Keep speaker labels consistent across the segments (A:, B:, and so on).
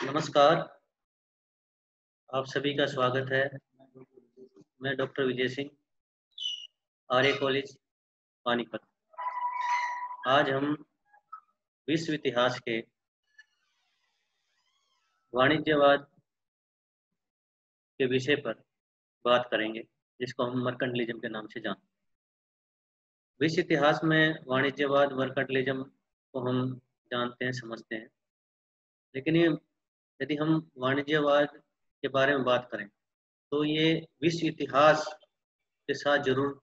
A: नमस्कार, आप सभी का स्वागत है। मैं डॉक्टर विजय सिंह, आर्य कॉलेज, पानीपत। आज हम विश्व इतिहास के वाणिज्यवाद के विषय पर बात करेंगे, जिसको हम मर्केंटिलिज्म के नाम से जानते हैं। विश्व इतिहास में वाणिज्यवाद, मर्केंटिलिज्म को हम जानते हैं, समझते हैं। लेकिन ये यदि हम वाणिज्यवाद के बारे में बात करें, तो ये विश्व इतिहास के साथ जरूर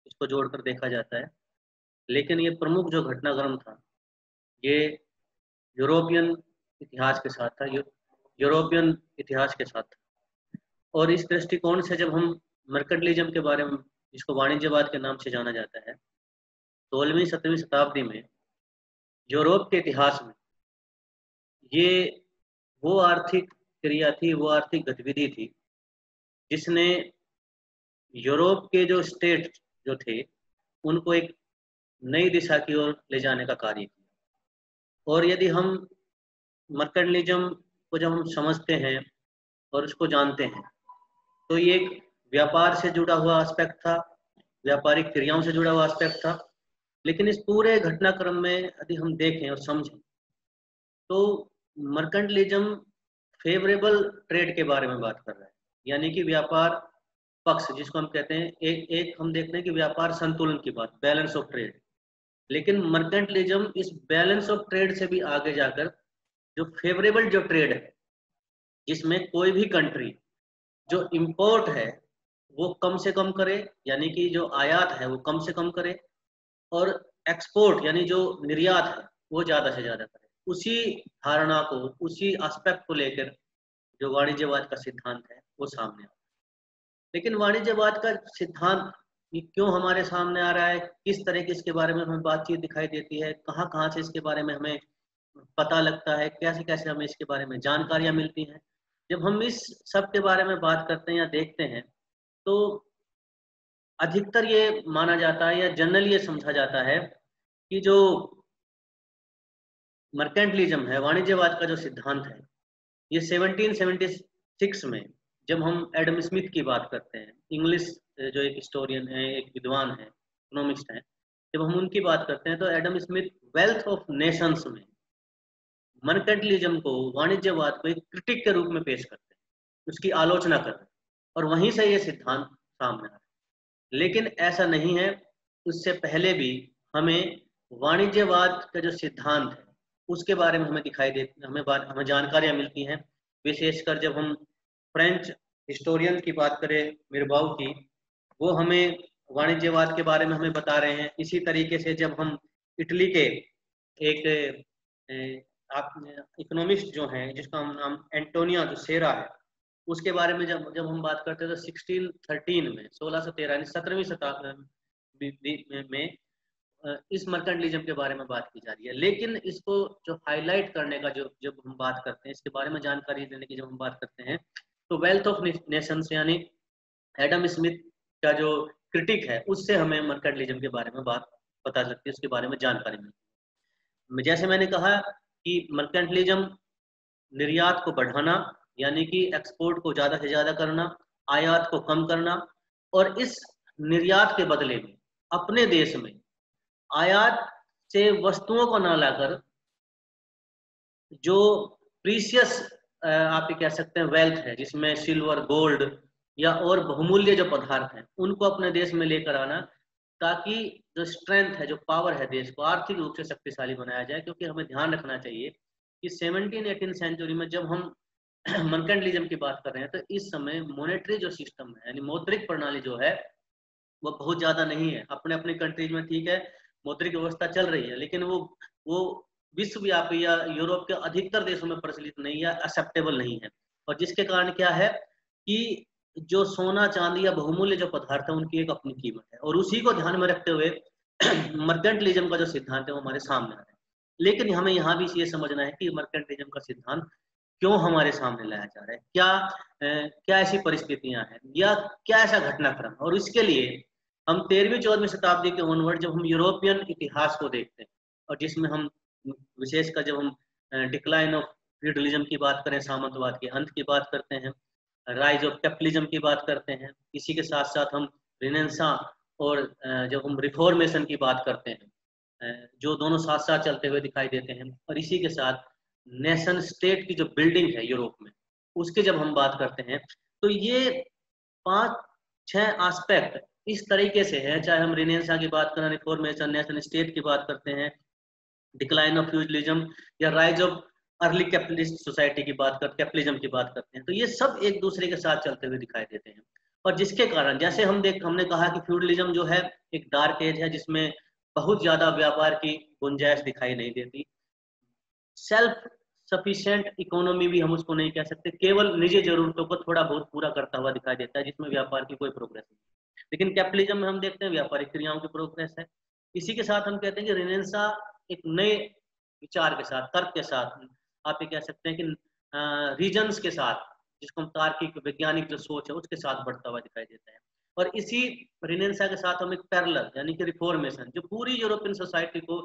A: इसको जोड़कर देखा जाता है। लेकिन ये प्रमुख जो घटनाक्रम था, ये यूरोपियन इतिहास के साथ था, यूरोपियन इतिहास के साथ था। और इस दृष्टिकोण से जब हम मर्केंटिलिज्म के बारे में, जिसको वाणिज्यवाद के नाम से जाना जाता है, 16वीं-17वीं शताब्दी में यूरोप के इतिहास में ये वो आर्थिक क्रिया थी, वो आर्थिक गतिविधि थी, जिसने यूरोप के जो स्टेट जो थे, उनको एक नई दिशा की ओर ले जाने का कार्य किया। और यदि हम मर्केंटिलिज्म को जब हम समझते हैं और उसको जानते हैं, तो ये एक व्यापार से जुड़ा हुआ एस्पेक्ट था, व्यापारिक क्रियाओं से जुड़ा हुआ एस्पेक्ट था। लेकिन इस पूरे घटनाक्रम में यदि हम देखें और समझें, तो मर्केंटिलिज्म फेवरेबल ट्रेड के बारे में बात कर रहा है, यानी कि व्यापार पक्ष, जिसको हम कहते हैं, एक हम देखते हैं कि व्यापार संतुलन की बात, बैलेंस ऑफ ट्रेड। लेकिन मर्केंटिलिज्म इस बैलेंस ऑफ ट्रेड से भी आगे जाकर जो फेवरेबल जो ट्रेड है, जिसमें कोई भी कंट्री जो इंपोर्ट है वो कम से कम करे, यानी कि जो आयात है वो कम से कम करे, और एक्सपोर्ट यानी जो निर्यात है वो ज्यादा से ज्यादा करे। उसी धारणा को, उसी एस्पेक्ट को लेकर जो वाणिज्यवाद का सिद्धांत है वो सामने आ रहा है। लेकिन वाणिज्यवाद का सिद्धांत ये क्यों हमारे सामने आ रहा है, किस तरह की इसके बारे में हमें बातचीत दिखाई देती है, कहाँ कहाँ से इसके बारे में हमें पता लगता है, कैसे कैसे हमें इसके बारे में जानकारियां मिलती हैं। जब हम इस सब के बारे में बात करते हैं या देखते हैं, तो अधिकतर ये माना जाता है या जनरल ये समझा जाता है कि जो मर्केंटिलिज्म है, वाणिज्यवाद का जो सिद्धांत है, ये 1776 में जब हम एडम स्मिथ की बात करते हैं, इंग्लिश जो एक हिस्टोरियन है, एक विद्वान है, इकोनॉमिस्ट है, जब हम उनकी बात करते हैं, तो Adam Smith wealth of Nations में मर्केंटिलिज्म को, वाणिज्यवाद को एक क्रिटिक के रूप में पेश करते हैं, उसकी आलोचना करते हैं, और वहीं से ये सिद्धांत सामने आ रहा है। लेकिन ऐसा नहीं है, उससे पहले भी हमें वाणिज्यवाद का जो सिद्धांत है उसके बारे में हमें दिखाई दे, हमें जानकारियां मिलती हैं। विशेषकर जब हम फ्रेंच हिस्टोरियन की बात करें, मिरबाऊ की, वो हमें वाणिज्यवाद के बारे में हमें बता रहे हैं। इसी तरीके से जब हम इटली के एक आप इकोनॉमिस्ट जो हैं, जिसका नाम एंटोनियो जो सेरा है, उसके बारे में जब जब हम बात करते हैं, तो 1613 में, 1613 यानी 17वीं शताब्दी में इस मर्केंटिलिज्म के बारे में बात की जा रही है। लेकिन इसको जो हाईलाइट करने का, जो जब हम बात करते हैं, इसके बारे में जानकारी देने की जब हम बात करते हैं, तो वेल्थ ऑफ नेशंस यानी एडम स्मिथ का जो क्रिटिक है, उससे हमें मर्केंटिलिज्म के बारे में बात पता लगती है, उसके बारे में जानकारी मिलती है। जैसे मैंने कहा कि मर्केंटिलिज्म निर्यात को बढ़ाना, यानी कि एक्सपोर्ट को ज्यादा से ज्यादा करना, आयात को कम करना, और इस निर्यात के बदले में अपने देश में आयात से वस्तुओं को ना लाकर जो प्रीशियस आप ये कह सकते हैं वेल्थ है, जिसमें सिल्वर, गोल्ड या और बहुमूल्य जो पदार्थ हैं, उनको अपने देश में लेकर आना, ताकि जो स्ट्रेंथ है, जो पावर है, देश को आर्थिक रूप से शक्तिशाली बनाया जाए। क्योंकि हमें ध्यान रखना चाहिए कि 17-18 सेंचुरी में जब हम मर्केंटिलिज्म की बात कर रहे हैं, तो इस समय मॉनेटरी जो सिस्टम है, यानी मौद्रिक प्रणाली जो है, वो बहुत ज्यादा नहीं है। अपने अपने कंट्रीज में ठीक है, मौद्रिक व्यवस्था चल रही है, लेकिन वो विश्वव्यापी या यूरोप के अधिकतर देशों में प्रचलित नहीं है, एक्सेप्टेबल नहीं है। और जिसके कारण क्या है कि जो सोना, चांदी या बहुमूल्य जो पदार्थ है, उनकी एक अपनी कीमत है, और उसी को ध्यान में रखते हुए मर्केंटिलिज्म का जो सिद्धांत है वो हमारे सामने आ रहा है। लेकिन हमें यहाँ भी ये समझना है कि मर्केंटिलिज्म का सिद्धांत क्यों हमारे सामने लाया जा रहा है, क्या ऐसी परिस्थितियां हैं, या क्या ऐसा घटनाक्रम, और इसके लिए हम 13वीं-14वीं शताब्दी के ओनवर्ड जब हम यूरोपियन इतिहास को देखते हैं, और जिसमें हम विशेषकर जब हम डिक्लाइन ऑफ फ्यूडलिज्म की बात करें, सामंतवाद के अंत की बात करते हैं, राइज ऑफ कैपिटलिज्म की बात करते हैं, इसी के साथ साथ हम रिनेंसा और जब हम रिफॉर्मेशन की बात करते हैं, जो दोनों साथ साथ चलते हुए दिखाई देते हैं, और इसी के साथ नेशन स्टेट की जो बिल्डिंग है यूरोप में, उसके जब हम बात करते हैं, तो ये 5-6 एस्पेक्ट इस तरीके से है, चाहे हम रिनेंसा की बात करें, रिफॉर्मेशन, नेशन स्टेट की बात करते हैं, डिक्लाइन ऑफ फ्यूडलिज्म या rise of early capitalist society की बात करते, कैपिटलिज्म की बात करते हैं, तो ये सब एक दूसरे के साथ चलते हुए दिखाई देते हैं। और जिसके कारण, जैसे हमने कहा कि फ्यूडलिज्म जो है एक डार्क एज है, जिसमें बहुत ज्यादा व्यापार की गुंजाइश दिखाई नहीं देती, सेल्फ सफिशिएंट इकोनॉमी भी हम उसको नहीं कह सकते, केवल निजी जरूरतों को थोड़ा बहुत पूरा करता हुआ दिखाई देता है, जिसमें व्यापार की कोई प्रोग्रेस नहीं। लेकिन कैपिटलिज्म में हम देखते हैं व्यापारिक क्रियाओं की प्रोग्रेस है। इसी के साथ हम कहते हैं कि रिनेंसा एक नए विचार के साथ, तर्क के साथ, आप ये कह सकते हैं कि रीजन्स के साथ, जिसको हम तार्किक वैज्ञानिक जो सोच है उसके साथ बढ़ता हुआ दिखाई देता है। और इसी रिनेंसा के साथ हम एक पैरेलल यानी कि रिफॉर्मेशन, जो पूरी यूरोपियन सोसाइटी को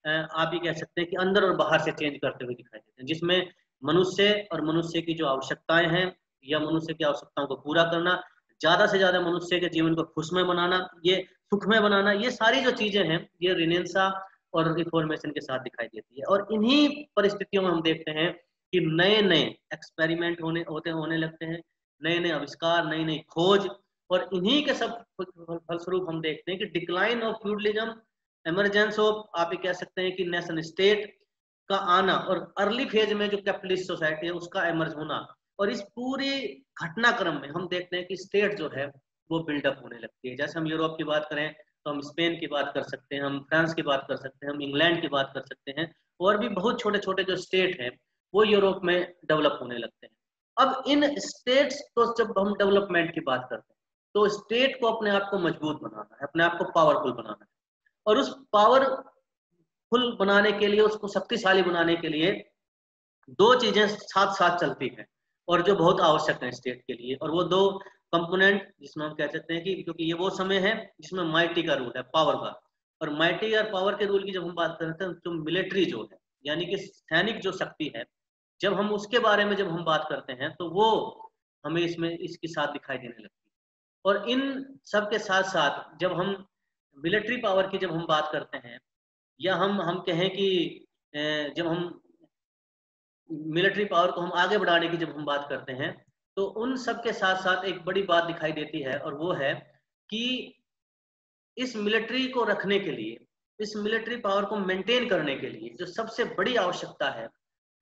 A: आप ये कह सकते हैं कि अंदर और बाहर से चेंज करते हुए दिखाई देते हैं, जिसमें मनुष्य और मनुष्य की जो आवश्यकताएं हैं या मनुष्य की आवश्यकताओं को पूरा करना, ज्यादा से ज्यादा मनुष्य के जीवन को खुशमय बनाना, ये सुखमय बनाना, ये सारी जो चीजें हैं ये रिनेंसा और रिफॉर्मेशन के साथ दिखाई देती है। और इन्हीं परिस्थितियों में हम देखते हैं कि नए नए एक्सपेरिमेंट होने लगते हैं, नए नए आविष्कार, नई नई खोज, और इन्हीं के सब फलस्वरूप हम देखते हैं कि decline of feudalism, emergence of, आप ये कह सकते हैं कि नेशन स्टेट का आना, और अर्ली फेज में जो कैपिटलिस्ट सोसाइटी है उसका इमर्ज होना। और इस पूरी घटनाक्रम में हम देखते हैं कि स्टेट जो है वो बिल्डअप होने लगती है। जैसे हम यूरोप की बात करें तो हम स्पेन की बात कर सकते हैं, हम फ्रांस की बात कर सकते हैं, हम इंग्लैंड की बात कर सकते हैं, और भी बहुत छोटे छोटे जो स्टेट हैं वो यूरोप में डेवलप होने लगते हैं। अब इन स्टेट्स को जब हम डेवलपमेंट की बात करते हैं, तो स्टेट को अपने आप को मजबूत बनाना है, अपने आप को पावरफुल बनाना है, और उस पावरफुल बनाने के लिए, उसको शक्तिशाली बनाने के लिए दो चीजें साथ साथ चलती हैं, और जो बहुत आवश्यक है स्टेट के लिए, और वो दो कंपोनेंट जिसमें हम कह सकते हैं कि, क्योंकि ये वो समय है जिसमें माइटी का रूल है, पावर का, और माइटी और पावर के रूल की जब हम बात करते हैं तो मिलिट्री जो है यानी कि सैनिक जो शक्ति है, जब हम उसके बारे में जब हम बात करते हैं तो वो हमें इसमें इसके साथ दिखाई देने लगती है। और इन सब के साथ साथ जब हम मिलिट्री पावर की जब हम बात करते हैं, या हम कहें कि जब हम मिलिट्री पावर को हम आगे बढ़ाने की जब हम बात करते हैं, तो उन सब के साथ साथ एक बड़ी बात दिखाई देती है, और वो है कि इस मिलिट्री को रखने के लिए, इस मिलिट्री पावर को मेंटेन करने के लिए जो सबसे बड़ी आवश्यकता है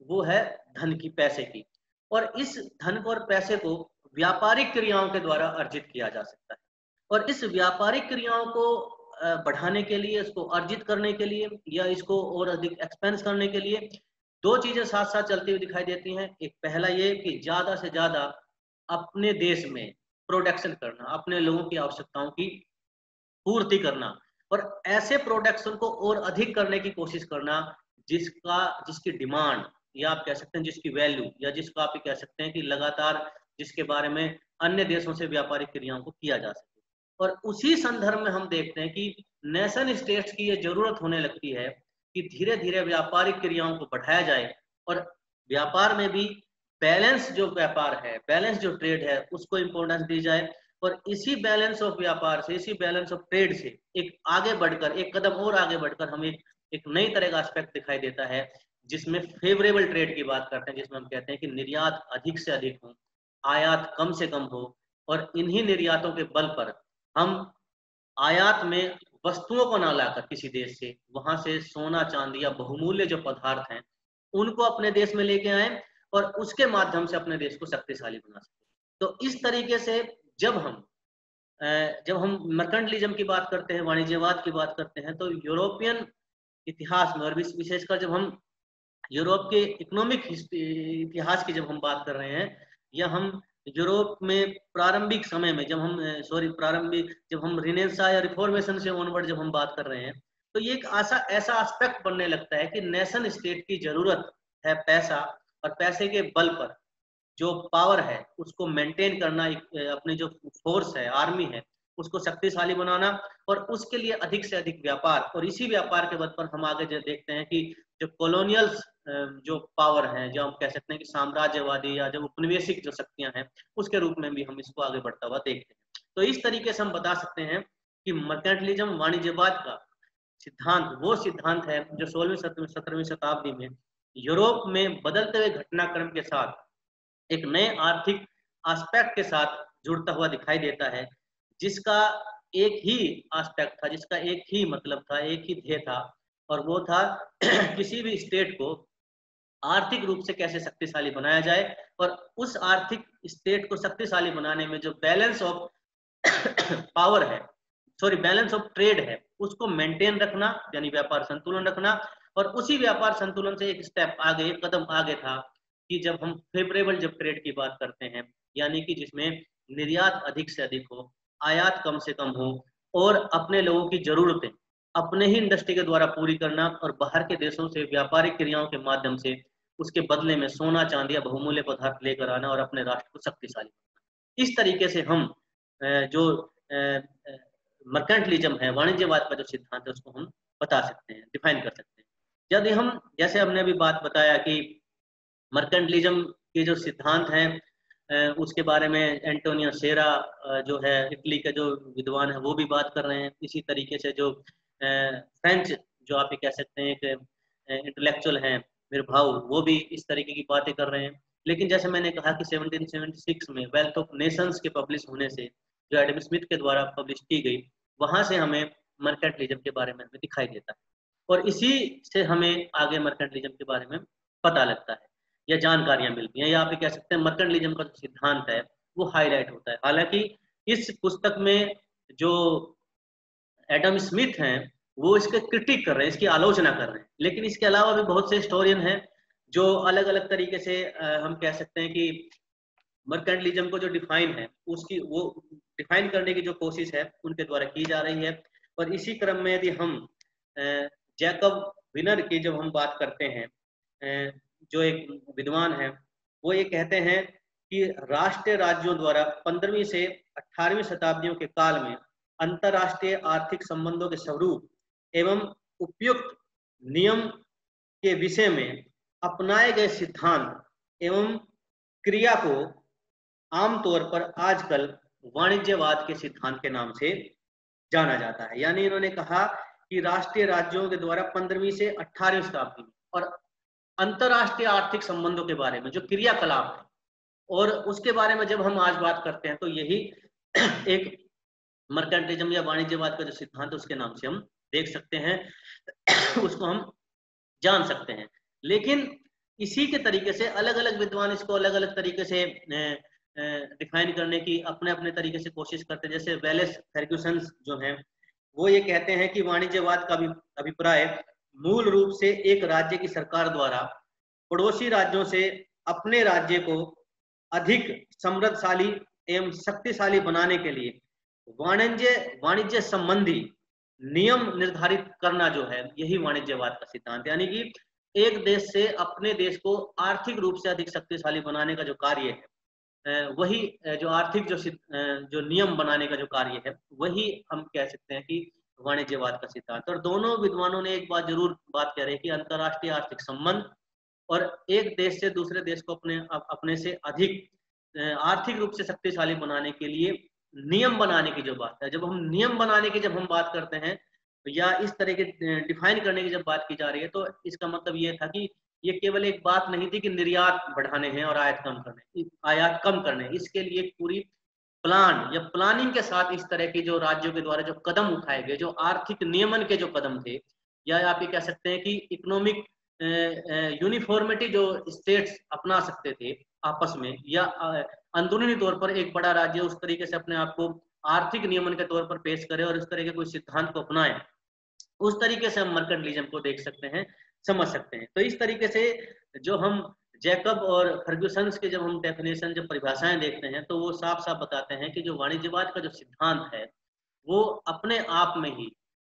A: वो है धन की, पैसे की। और इस धन को और पैसे को व्यापारिक क्रियाओं के द्वारा अर्जित किया जा सकता है। और इस व्यापारिक क्रियाओं को बढ़ाने के लिए, इसको अर्जित करने के लिए, या इसको और अधिक एक्सपेंस करने के लिए दो चीजें साथ साथ चलती हुई दिखाई देती हैं। एक पहला ये कि ज्यादा से ज्यादा अपने देश में प्रोडक्शन करना, अपने लोगों की आवश्यकताओं की पूर्ति करना, और ऐसे प्रोडक्शन को और अधिक करने की कोशिश करना जिसकी डिमांड, या आप कह सकते हैं जिसकी वैल्यू, या जिसको आप कह सकते हैं कि लगातार जिसके बारे में अन्य देशों से व्यापारिक क्रियाओं को किया जा सके। और उसी संदर्भ में हम देखते हैं कि नेशन स्टेट्स की ये जरूरत होने लगती है कि धीरे धीरे व्यापारिक क्रियाओं को बढ़ाया जाए, और व्यापार में भी बैलेंस जो व्यापार है, बैलेंस जो ट्रेड है, उसको इंपॉर्टेंस दी जाए। और इसी बैलेंस ऑफ व्यापार से, इसी बैलेंस ऑफ ट्रेड से एक आगे बढ़कर, एक कदम और आगे बढ़कर हमें एक नई तरह का एस्पेक्ट दिखाई देता है, जिसमें फेवरेबल ट्रेड की बात करते हैं, जिसमें हम कहते हैं कि निर्यात अधिक से अधिक हो, आयात कम से कम हो, और इन्हीं निर्यातों के बल पर हम आयात में वस्तुओं को ना लाकर किसी देश से, वहां से सोना चांदी या बहुमूल्य जो पदार्थ हैं उनको अपने देश में लेके आए, और उसके माध्यम से अपने देश को शक्तिशाली बना सके। तो इस तरीके से जब हम मर्केंटलिज्म की बात करते हैं, वाणिज्यवाद की बात करते हैं, तो यूरोपियन इतिहास में, और विशेषकर जब हम यूरोप के इकोनॉमिक इतिहास की जब हम बात कर रहे हैं, या हम यूरोप में प्रारंभिक समय में जब हम जब हम रिनेंसा या रिफॉर्मेशन से ऑनवर्ड जब हम बात कर रहे हैं, तो ये एक ऐसा एस्पेक्ट बनने लगता है कि नेशन स्टेट की जरूरत है पैसा, और पैसे के बल पर जो पावर है उसको मेंटेन करना, अपनी जो फोर्स है, आर्मी है, उसको शक्तिशाली बनाना, और उसके लिए अधिक से अधिक व्यापार, और इसी व्यापार के बल पर हम आगे जो देखते हैं कि जो कॉलोनियल जो पावर है, जो हम कह सकते हैं कि साम्राज्यवादी या जो उपनिवेशिक जो शक्तियां हैं, उसके रूप में भी हम इसको आगे बढ़ता हुआ देखते हैं। तो इस तरीके से हम बता सकते हैं कि मर्केंटलिज्म वाणिज्यवाद का सिद्धांत वो सिद्धांत है जो 16वीं 17वीं शताब्दी में यूरोप में बदलते हुए घटनाक्रम के साथ एक नए आर्थिक एस्पेक्ट के साथ जुड़ता हुआ दिखाई देता है, जिसका एक ही एस्पेक्ट था, जिसका एक ही मतलब था, एक ही ध्येय था, और वो था किसी भी स्टेट को आर्थिक रूप से कैसे शक्तिशाली बनाया जाए, और उस आर्थिक स्टेट को शक्तिशाली बनाने में जो बैलेंस ऑफ पावर है, सॉरी बैलेंस ऑफ ट्रेड है, उसको मेंटेन रखना, यानी व्यापार संतुलन रखना। और उसी व्यापार संतुलन से एक स्टेप आगे, एक कदम आगे था कि जब हम फेवरेबल जब ट्रेड की बात करते हैं, यानी कि जिसमें निर्यात अधिक से अधिक हो, आयात कम से कम हो, और अपने लोगों की जरूरतें अपने ही इंडस्ट्री के द्वारा पूरी करना, और बाहर के देशों से व्यापारिक क्रियाओं के माध्यम से उसके बदले में सोना चांदी या बहुमूल्य पदार्थ लेकर आना और अपने राष्ट्र को शक्तिशाली बनाना। इस तरीके से हम जो मर्केंटलिज्म है, वाणिज्यवाद का जो सिद्धांत है, उसको हम बता सकते हैं, डिफाइन कर सकते हैं। यदि हम, जैसे हमने अभी बात बताया कि मर्केंटलिज्म के जो सिद्धांत हैं उसके बारे में एंटोनियो सेरा जो है इटली के जो विद्वान है वो भी बात कर रहे हैं। इसी तरीके से जो फ्रेंच जो आप ये कह सकते हैं एक इंटेलेक्चुअल हैं भाव, वो भी इस तरीके की बातें कर रहे हैं। लेकिन जैसे मैंने कहा कि 1776 में वेल्थ ऑफ नेशंस के पब्लिश होने से, जो एडम स्मिथ के द्वारा पब्लिश की गई, वहां से हमें मर्केंटलिज्म के बारे में हमें दिखाई देता है, और इसी से हमें आगे मर्केंटलिज्म के बारे में पता लगता है या जानकारियां मिलती हैं, या आप ये कह सकते हैं मर्केंटलिज्म का जो सिद्धांत है वो हाईलाइट होता है। हालांकि इस पुस्तक में जो एडम स्मिथ हैं वो इसके क्रिटिक कर रहे हैं, इसकी आलोचना कर रहे हैं, लेकिन इसके अलावा भी बहुत से हिस्टोरियन हैं जो अलग अलग तरीके से हम कह सकते हैं कि मर्केंटलिज्म को जो डिफाइन है उसकी वो डिफाइन करने की जो कोशिश है उनके द्वारा की जा रही है। और इसी क्रम में यदि हम जैकब विनर की जब हम बात करते हैं, जो एक विद्वान है, वो ये कहते हैं कि राष्ट्रीय राज्यों द्वारा 15वीं से 18वीं शताब्दियों के काल में अंतरराष्ट्रीय आर्थिक संबंधों के स्वरूप एवं उपयुक्त नियम के विषय में अपनाए गए सिद्धांत एवं क्रिया को आमतौर पर आजकल वाणिज्यवाद के सिद्धांत के नाम से जाना जाता है। यानी इन्होंने कहा कि राष्ट्रीय राज्यों के द्वारा 15वीं से 18वीं शताब्दी में और अंतरराष्ट्रीय आर्थिक संबंधों के बारे में जो क्रियाकलाप है, और उसके बारे में जब हम आज बात करते हैं तो यही एक मर्केंटलिज्म या वाणिज्यवाद का जो सिद्धांत है उसके नाम से हम देख सकते हैं, उसको हम जान सकते हैं। लेकिन इसी के तरीके से अलग अलग विद्वान इसको अलग अलग तरीके से डिफाइन करने की अपने अपने तरीके से कोशिश करते हैं। जैसे वेलेस फर्ग्यूसन जो हैं वो ये कहते हैं कि वाणिज्यवाद का अभिप्राय मूल रूप से एक राज्य की सरकार द्वारा पड़ोसी राज्यों से अपने राज्य को अधिक समृद्धशाली एवं शक्तिशाली बनाने के लिए वाणिज्य संबंधी नियम निर्धारित करना जो है, यही वाणिज्यवाद का सिद्धांत। यानी कि एक देश से अपने देश को आर्थिक रूप से अधिक शक्तिशाली बनाने का जो कार्य है, वही जो आर्थिक जो नियम बनाने का जो कार्य है, वही हम कह सकते हैं कि वाणिज्यवाद का सिद्धांत। और दोनों विद्वानों ने एक बात जरूर बात कह रहे हैं कि अंतरराष्ट्रीय आर्थिक संबंध और एक देश से दूसरे देश को अपने से अधिक आर्थिक रूप से शक्तिशाली बनाने के लिए नियम बनाने की जो बात है, जब हम नियम बनाने की जब हम बात करते हैं या इस तरह के डिफाइन करने की जब बात की जा रही है, तो इसका मतलब ये था कि ये केवल एक बात नहीं थी कि निर्यात बढ़ाने हैं और आयात कम करने, इसके लिए पूरी प्लान या प्लानिंग के साथ इस तरह की जो राज्यों के द्वारा जो कदम उठाए गए, जो आर्थिक नियमन के जो कदम थे, या आप ये कह सकते हैं कि इकोनॉमिक यूनिफॉर्मिटी जो स्टेट्स अपना सकते थे आपस में, या अंदरूनी तौर पर एक बड़ा राज्य उस तरीके से अपने आप को आर्थिक नियमन के तौर पर पेश करे और इस तरह के कोई सिद्धांत को अपनाए, उस तरीके से हम मर्केंटलिज्म को देख सकते हैं, समझ सकते हैं। तो इस तरीके से जो हम जैकब और फर्ग्यूसन के जब हम डेफिनेशन, जब परिभाषाएं देखते हैं, तो वो साफ साफ बताते हैं कि जो वाणिज्यवाद का जो सिद्धांत है वो अपने आप में ही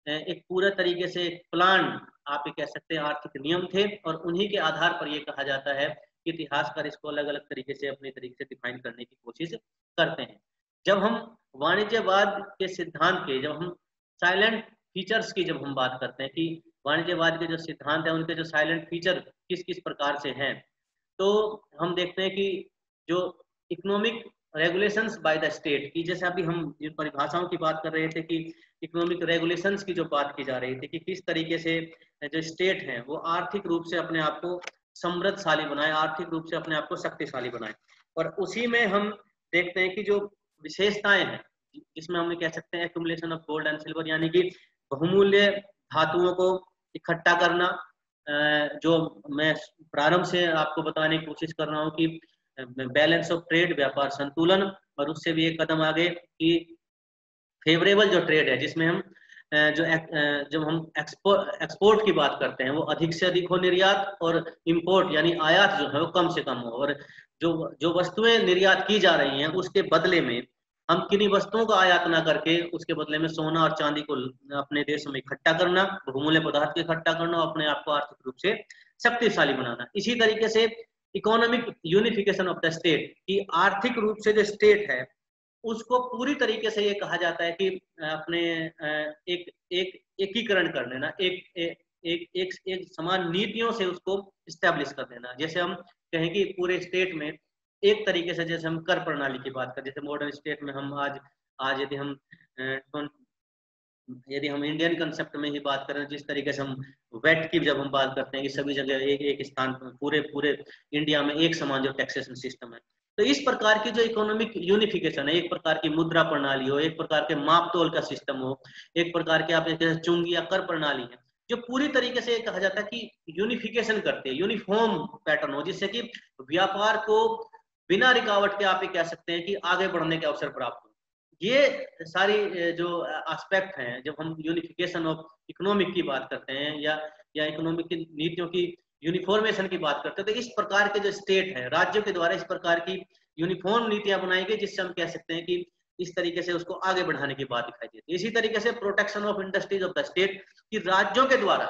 A: एक पूरे तरीके से एक प्लान, आप ये कह सकते हैं आर्थिक नियम थे, और उन्हीं के आधार पर ये कहा जाता है कि इतिहासकार इसको अलग अलग तरीके से अपने तरीके से डिफाइन करने की कोशिश करते हैं। जब हम वाणिज्यवाद के सिद्धांत के जब हम साइलेंट फीचर्स की जब हम बात करते हैं कि वाणिज्यवाद के जो सिद्धांत हैं उनके जो साइलेंट फीचर किस किस प्रकार से हैं, तो हम देखते हैं कि जो economic regulations by the state की, जैसे अभी हम जिन परिभाषाओं की बात कर रहे थे कि इकोनॉमिक रेगुलेशंस की जो बात की जा रही थी कि किस तरीके से जो स्टेट हैं वो आर्थिक रूप से अपने आप को समृद्धशाली बनाए, आर्थिक रूप से अपने आप को शक्तिशाली बनाए। और उसी में हम देखते हैं कि जो विशेषताएं हैं, जिसमें हम कह सकते हैं accumulation of gold and silver, यानी कि बहुमूल्य धातुओं को इकट्ठा करना। जो मैं प्रारंभ से आपको बताने की कोशिश कर रहा हूँ कि बैलेंस ऑफ ट्रेड, व्यापार संतुलन, और उससे भी एक कदम आगे कि फेवरेबल जो ट्रेड है, जिसमें हम जब हम एक्सपोर्ट की बात करते हैं वो अधिक से अधिक हो निर्यात, और इंपोर्ट यानी आयात जो है वो कम से कम हो। और जो जो वस्तुएं निर्यात की जा रही हैं उसके बदले में हम किन्हीं वस्तुओं का आयात ना करके उसके बदले में सोना और चांदी को अपने देश में इकट्ठा करना, बहुमूल्य पदार्थ को इकट्ठा करना और अपने आप को आर्थिक रूप से शक्तिशाली बनाना। इसी तरीके से economic unification of the state की आर्थिक रूप से जो स्टेट है उसको पूरी तरीके से ये कहा जाता है कि अपने एक एक एकीकरण कर लेना, एक समान नीतियों से उसको स्टैब्लिश कर देना। जैसे हम कहें कि पूरे स्टेट में एक तरीके से, जैसे हम कर प्रणाली की बात करें, जैसे मॉडर्न स्टेट में हम आज यदि हम इंडियन कंसेप्ट में ही बात करें, जिस तरीके से हम वेट की जब हम बात करते हैं कि सभी जगह एक एक स्थान पूरे इंडिया में एक समान जो टैक्सेशन सिस्टम है, तो इस प्रकार की जो इकोनॉमिक यूनिफिकेशन है, एक प्रकार की मुद्रा प्रणाली हो, एक प्रकार के माप तोल का सिस्टम हो, एक प्रकार के आप चुंगी या कर प्रणाली है, जो पूरी तरीके से कहा जाता है कि यूनिफिकेशन करते हैं, यूनिफॉर्म पैटर्न हो, जिससे कि व्यापार को बिना रुकावट के आप ये कह सकते हैं कि आगे बढ़ने के अवसर प्राप्त हो। ये सारी जो एस्पेक्ट हैं, जब हम यूनिफिकेशन ऑफ इकोनॉमिक की बात करते हैं या इकोनॉमिक की नीतियों की यूनिफॉर्मेशन की बात करते हैं, तो इस प्रकार के जो स्टेट है, राज्यों के द्वारा इस प्रकार की यूनिफॉर्म नीतियां बनाई गई, जिससे हम कह सकते हैं कि इस तरीके से उसको आगे बढ़ाने की बात दिखाई देती है। इसी तरीके से protection of industries of the state कि राज्यों के द्वारा,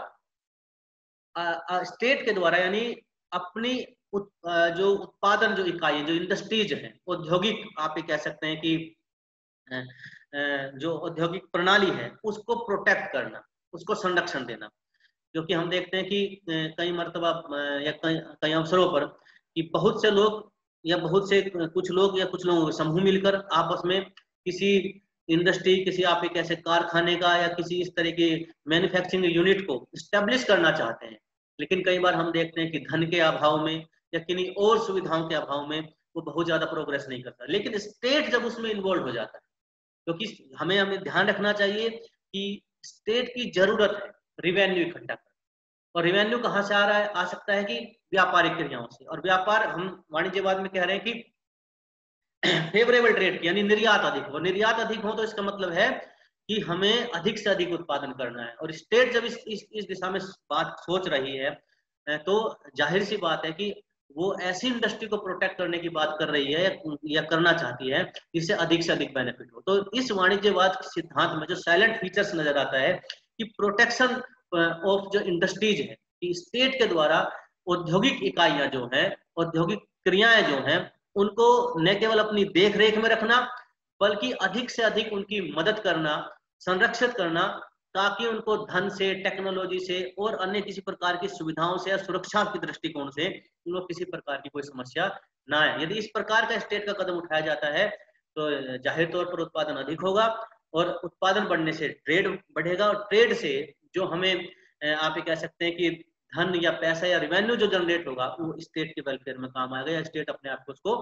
A: स्टेट के द्वारा, यानी अपनी जो उत्पादन जो इकाई, जो इंडस्ट्रीज है, औद्योगिक आप ये कह सकते हैं कि जो औद्योगिक प्रणाली है उसको प्रोटेक्ट करना, उसको संरक्षण देना। क्योंकि हम देखते हैं कि कई मर्तबा या कई अवसरों पर कि बहुत से लोग या बहुत से कुछ लोग या कुछ लोगों के समूह मिलकर आपस में किसी इंडस्ट्री, किसी आप एक ऐसे कारखाने का या किसी इस तरह के मैन्युफैक्चरिंग यूनिट को स्टेब्लिश करना चाहते हैं, लेकिन कई बार हम देखते हैं कि धन के अभाव में या किन्हीं और सुविधाओं के अभाव में वो बहुत ज्यादा प्रोग्रेस नहीं करता। लेकिन स्टेट जब उसमें इन्वॉल्व हो जाता है, क्योंकि हमें ध्यान रखना चाहिए कि स्टेट की जरूरत है रिवेन्यू इकट्ठा करना, और रिवेन्यू कहाँ से आ रहा है, आ सकता है कि व्यापारिक क्रियाओं से। और व्यापार हम वाणिज्यवाद में कह रहे हैं कि फेवरेबल ट्रेड यानी निर्यात अधिक हो। निर्यात अधिक हो तो इसका मतलब है कि हमें अधिक से अधिक उत्पादन करना है। और स्टेट जब इस दिशा में बात सोच रही है, तो जाहिर सी बात है कि वो ऐसी इंडस्ट्री को प्रोटेक्ट करने की बात कर रही है या करना चाहती है जिससे अधिक से अधिक बेनिफिट हो। तो इस वाणिज्यवाद के सिद्धांत में जो साइलेंट फीचर्स नजर आता है कि प्रोटेक्शन ऑफ जो इंडस्ट्रीज है, कि स्टेट के द्वारा औद्योगिक इकाइयां जो है, औद्योगिक क्रियाएं जो हैं, उनको न केवल अपनी देख रेख में रखना बल्कि अधिक से अधिक उनकी मदद करना, संरक्षित करना, ताकि उनको धन से, टेक्नोलॉजी से और अन्य किसी प्रकार की सुविधाओं से या सुरक्षा के दृष्टिकोण से उनको किसी प्रकार की कोई समस्या ना आए। यदि इस प्रकार का स्टेट का कदम उठाया जाता है तो जाहिर तौर पर उत्पादन अधिक होगा, और उत्पादन बढ़ने से ट्रेड बढ़ेगा, और ट्रेड से जो हमें आप ये कह सकते हैं कि धन या पैसा या रेवेन्यू जो जनरेट होगा वो स्टेट के वेलफेयर में काम आएगा, या स्टेट अपने आप को उसको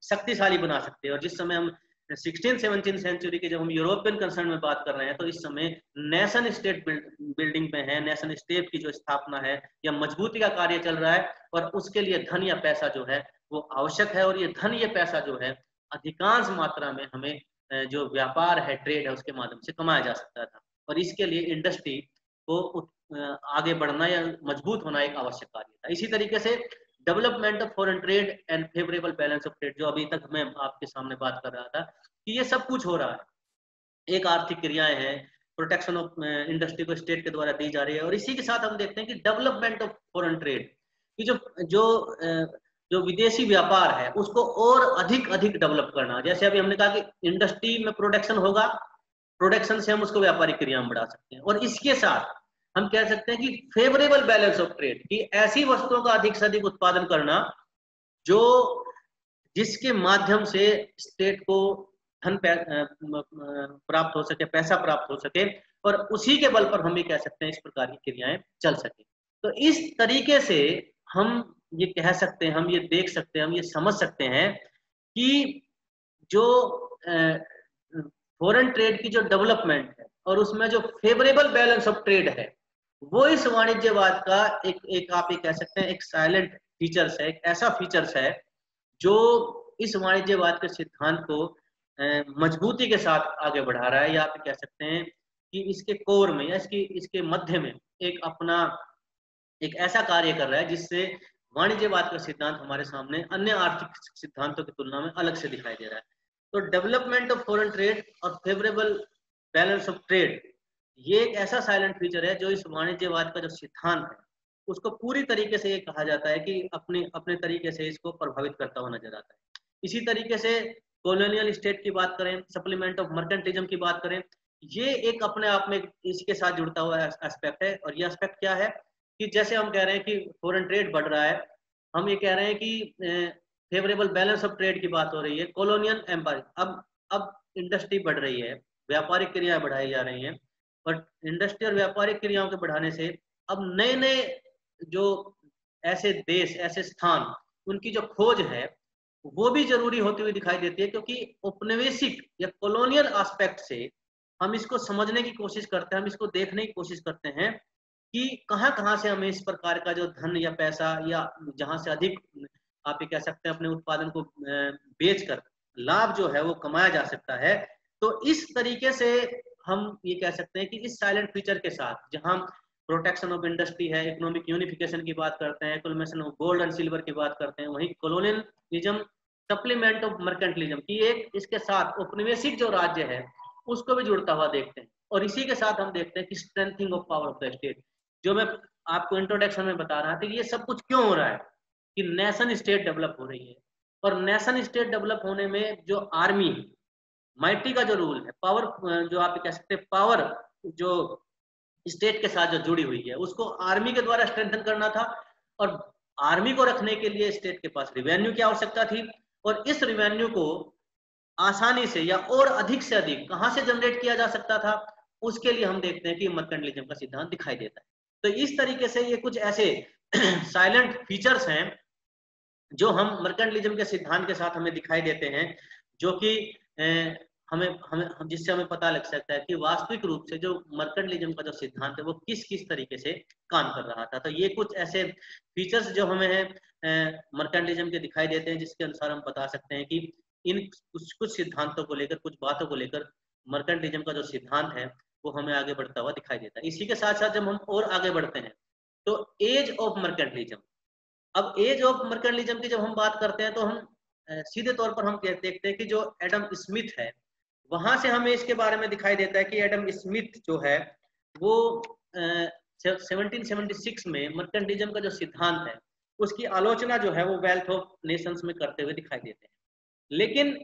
A: शक्तिशाली बना सकते हैं। और जिस समय हम 16-17 सेंचुरी के जब हम यूरोपियन कंसर्न में बात कर रहे हैं, तो इस समय नेशन स्टेट बिल्डिंग पे है, नेशन स्टेट की जो स्थापना है या मजबूती का कार्य चल रहा है, और उसके लिए धन या पैसा जो है वो आवश्यक है। और ये धन या पैसा जो है अधिकांश मात्रा में हमें जो व्यापार है, ट्रेड है, उसके माध्यम से कमाया जा सकता था। और इसके लिए इंडस्ट्री को आगे बढ़ना या मजबूत होना एक आवश्यक कार्य था। इसी तरीके से development of foreign trade and favourable balance of trade, जो अभी तक मैं आपके सामने बात कर रहा था कि ये सब कुछ हो रहा है, एक आर्थिक क्रियाएं हैं, प्रोटेक्शन ऑफ इंडस्ट्री को स्टेट के द्वारा दी जा रही है। और इसी के साथ हम देखते हैं कि डेवलपमेंट ऑफ फॉरेन ट्रेड की जो विदेशी व्यापार है उसको और अधिक डेवलप करना। जैसे अभी हमने कहा कि इंडस्ट्री में प्रोडक्शन होगा प्रोडक्शन से हम उसको व्यापारिक क्रिया में बढ़ा सकते हैं। और इसके साथ हम कह सकते हैं कि फेवरेबल बैलेंस ऑफ ट्रेड, कि ऐसी वस्तुओं का अधिक से अधिक उत्पादन करना जो जिसके माध्यम से स्टेट को धन प्राप्त हो सके, पैसा प्राप्त हो सके, और उसी के बल पर हम ये कह सकते हैं इस प्रकार की क्रियाएं चल सके। तो इस तरीके से हम ये कह सकते हैं, हम ये देख सकते हैं, हम ये समझ सकते हैं कि जो फॉरेन ट्रेड की जो डेवलपमेंट है और उसमें जो फेवरेबल बैलेंस ऑफ ट्रेड है, वो इस वाणिज्यवाद का एक आप ये कह सकते हैं एक साइलेंट फीचर्स है, एक ऐसा फीचर्स है जो इस वाणिज्यवाद के सिद्धांत को मजबूती के साथ आगे बढ़ा रहा है, या आप कह सकते हैं कि इसके कोर में या इसके मध्य में एक अपना एक ऐसा कार्य कर रहा है जिससे वाणिज्यवाद का सिद्धांत हमारे सामने अन्य आर्थिक सिद्धांतों की तुलना में अलग से दिखाई दे रहा है। तो डेवलपमेंट ऑफ फॉरेन ट्रेड और फेवरेबल बैलेंस ऑफ ट्रेड, ये एक ऐसा साइलेंट फीचर है जो इस वाणिज्यवाद का जो सिद्धांत है उसको पूरी तरीके से ये कहा जाता है कि अपने अपने तरीके से इसको प्रभावित करता हुआ नजर आता है। इसी तरीके से कॉलोनियल स्टेट की बात करें, सप्लीमेंट ऑफ मर्केंटिज्म की बात करें, ये एक अपने आप में इसके साथ जुड़ता हुआ एस्पेक्ट है। और ये एस्पेक्ट क्या है कि जैसे हम कह रहे हैं कि फॉरेन ट्रेड बढ़ रहा है, हम ये कह रहे हैं कि फेवरेबल बैलेंस ऑफ ट्रेड की बात हो रही है, कॉलोनियल एम्पायर, अब इंडस्ट्री बढ़ रही है, व्यापारिक क्रियाएं बढ़ाई जा रही हैं, और इंडस्ट्री और व्यापारिक क्रियाओं के बढ़ाने से अब नए नए जो ऐसे देश, ऐसे स्थान, उनकी जो खोज है वो भी जरूरी होती हुई दिखाई देती है, क्योंकि औपनिवेशिक या कॉलोनियल एस्पेक्ट से हम इसको समझने की कोशिश करते हैं, हम इसको देखने की कोशिश करते हैं कि कहाँ कहाँ से हमें इस प्रकार का जो धन या पैसा, या जहां से अधिक आप ये कह सकते हैं अपने उत्पादन को बेचकर लाभ जो है वो कमाया जा सकता है। तो इस तरीके से हम ये कह सकते हैं कि इस साइलेंट फीचर के साथ जहां प्रोटेक्शन ऑफ इंडस्ट्री है, इकोनॉमिक यूनिफिकेशन की बात करते हैं, एक्लमेशन ऑफ गोल्ड एंड सिल्वर की बात करते हैं, वहीं कॉलोनियलिज्म, सप्लीमेंट ऑफ मर्केंटिलिज्म की एक इसके साथ औपनिवेशिक जो राज्य है उसको भी जुड़ता हुआ देखते हैं। और इसी के साथ हम देखते हैं कि strengthening of power of the state, जो मैं आपको इंट्रोडक्शन में बता रहा था कि ये सब कुछ क्यों हो रहा है, कि नेशन स्टेट डेवलप हो रही है, और नेशन स्टेट डेवलप होने में जो आर्मी माइटी का जो रूल है, पावर जो आप कह सकते हैं पावर जो स्टेट के साथ जो जुड़ी हुई है उसको आर्मी के द्वारा स्ट्रेंथन करना था, और आर्मी को रखने के लिए स्टेट के पास रिवेन्यू की आवश्यकता थी, और इस रिवेन्यू को आसानी से या और अधिक से अधिक कहां से जनरेट किया जा सकता था, उसके लिए हम देखते हैं कि मर्केंटिलिज्म का सिद्धांत दिखाई देता है। तो इस तरीके से ये कुछ ऐसे साइलेंट फीचर्स हैं जो हम मर्केंटिलिज्म के सिद्धांत के साथ हमें दिखाई देते हैं, जो कि हमें हमें जिससे हमें पता लग सकता है कि वास्तविक रूप से जो मर्केंटिलिज्म का जो सिद्धांत है वो किस किस तरीके से काम कर रहा था। तो ये कुछ ऐसे फीचर्स जो हमें मर्केंटिलिज्म के दिखाई देते हैं, जिसके अनुसार हम बता सकते हैं कि इन कुछ सिद्धांतों को लेकर, कुछ बातों को लेकर मर्केंटिलिज्म का जो सिद्धांत है वो हमें आगे बढ़ता हुआ दिखाई देता है। इसी के साथ साथ जब हम और आगे बढ़ते हैं तो एज ऑफ मर्केंटिलिज्म, अब एज ऑफ मर्केंटिलिज्म की जब हम बात करते हैं तो हम सीधे तौर पर हम देखते हैं कि जो एडम स्मिथ है वहां से हमें इसके बारे में दिखाई देता है कि एडम स्मिथ जो है वो 1776 में मर्केंटिलिज्म का जो सिद्धांत है उसकी आलोचना जो है वो वेल्थ ऑफ नेशंस में करते हुए दिखाई देते हैं। लेकिन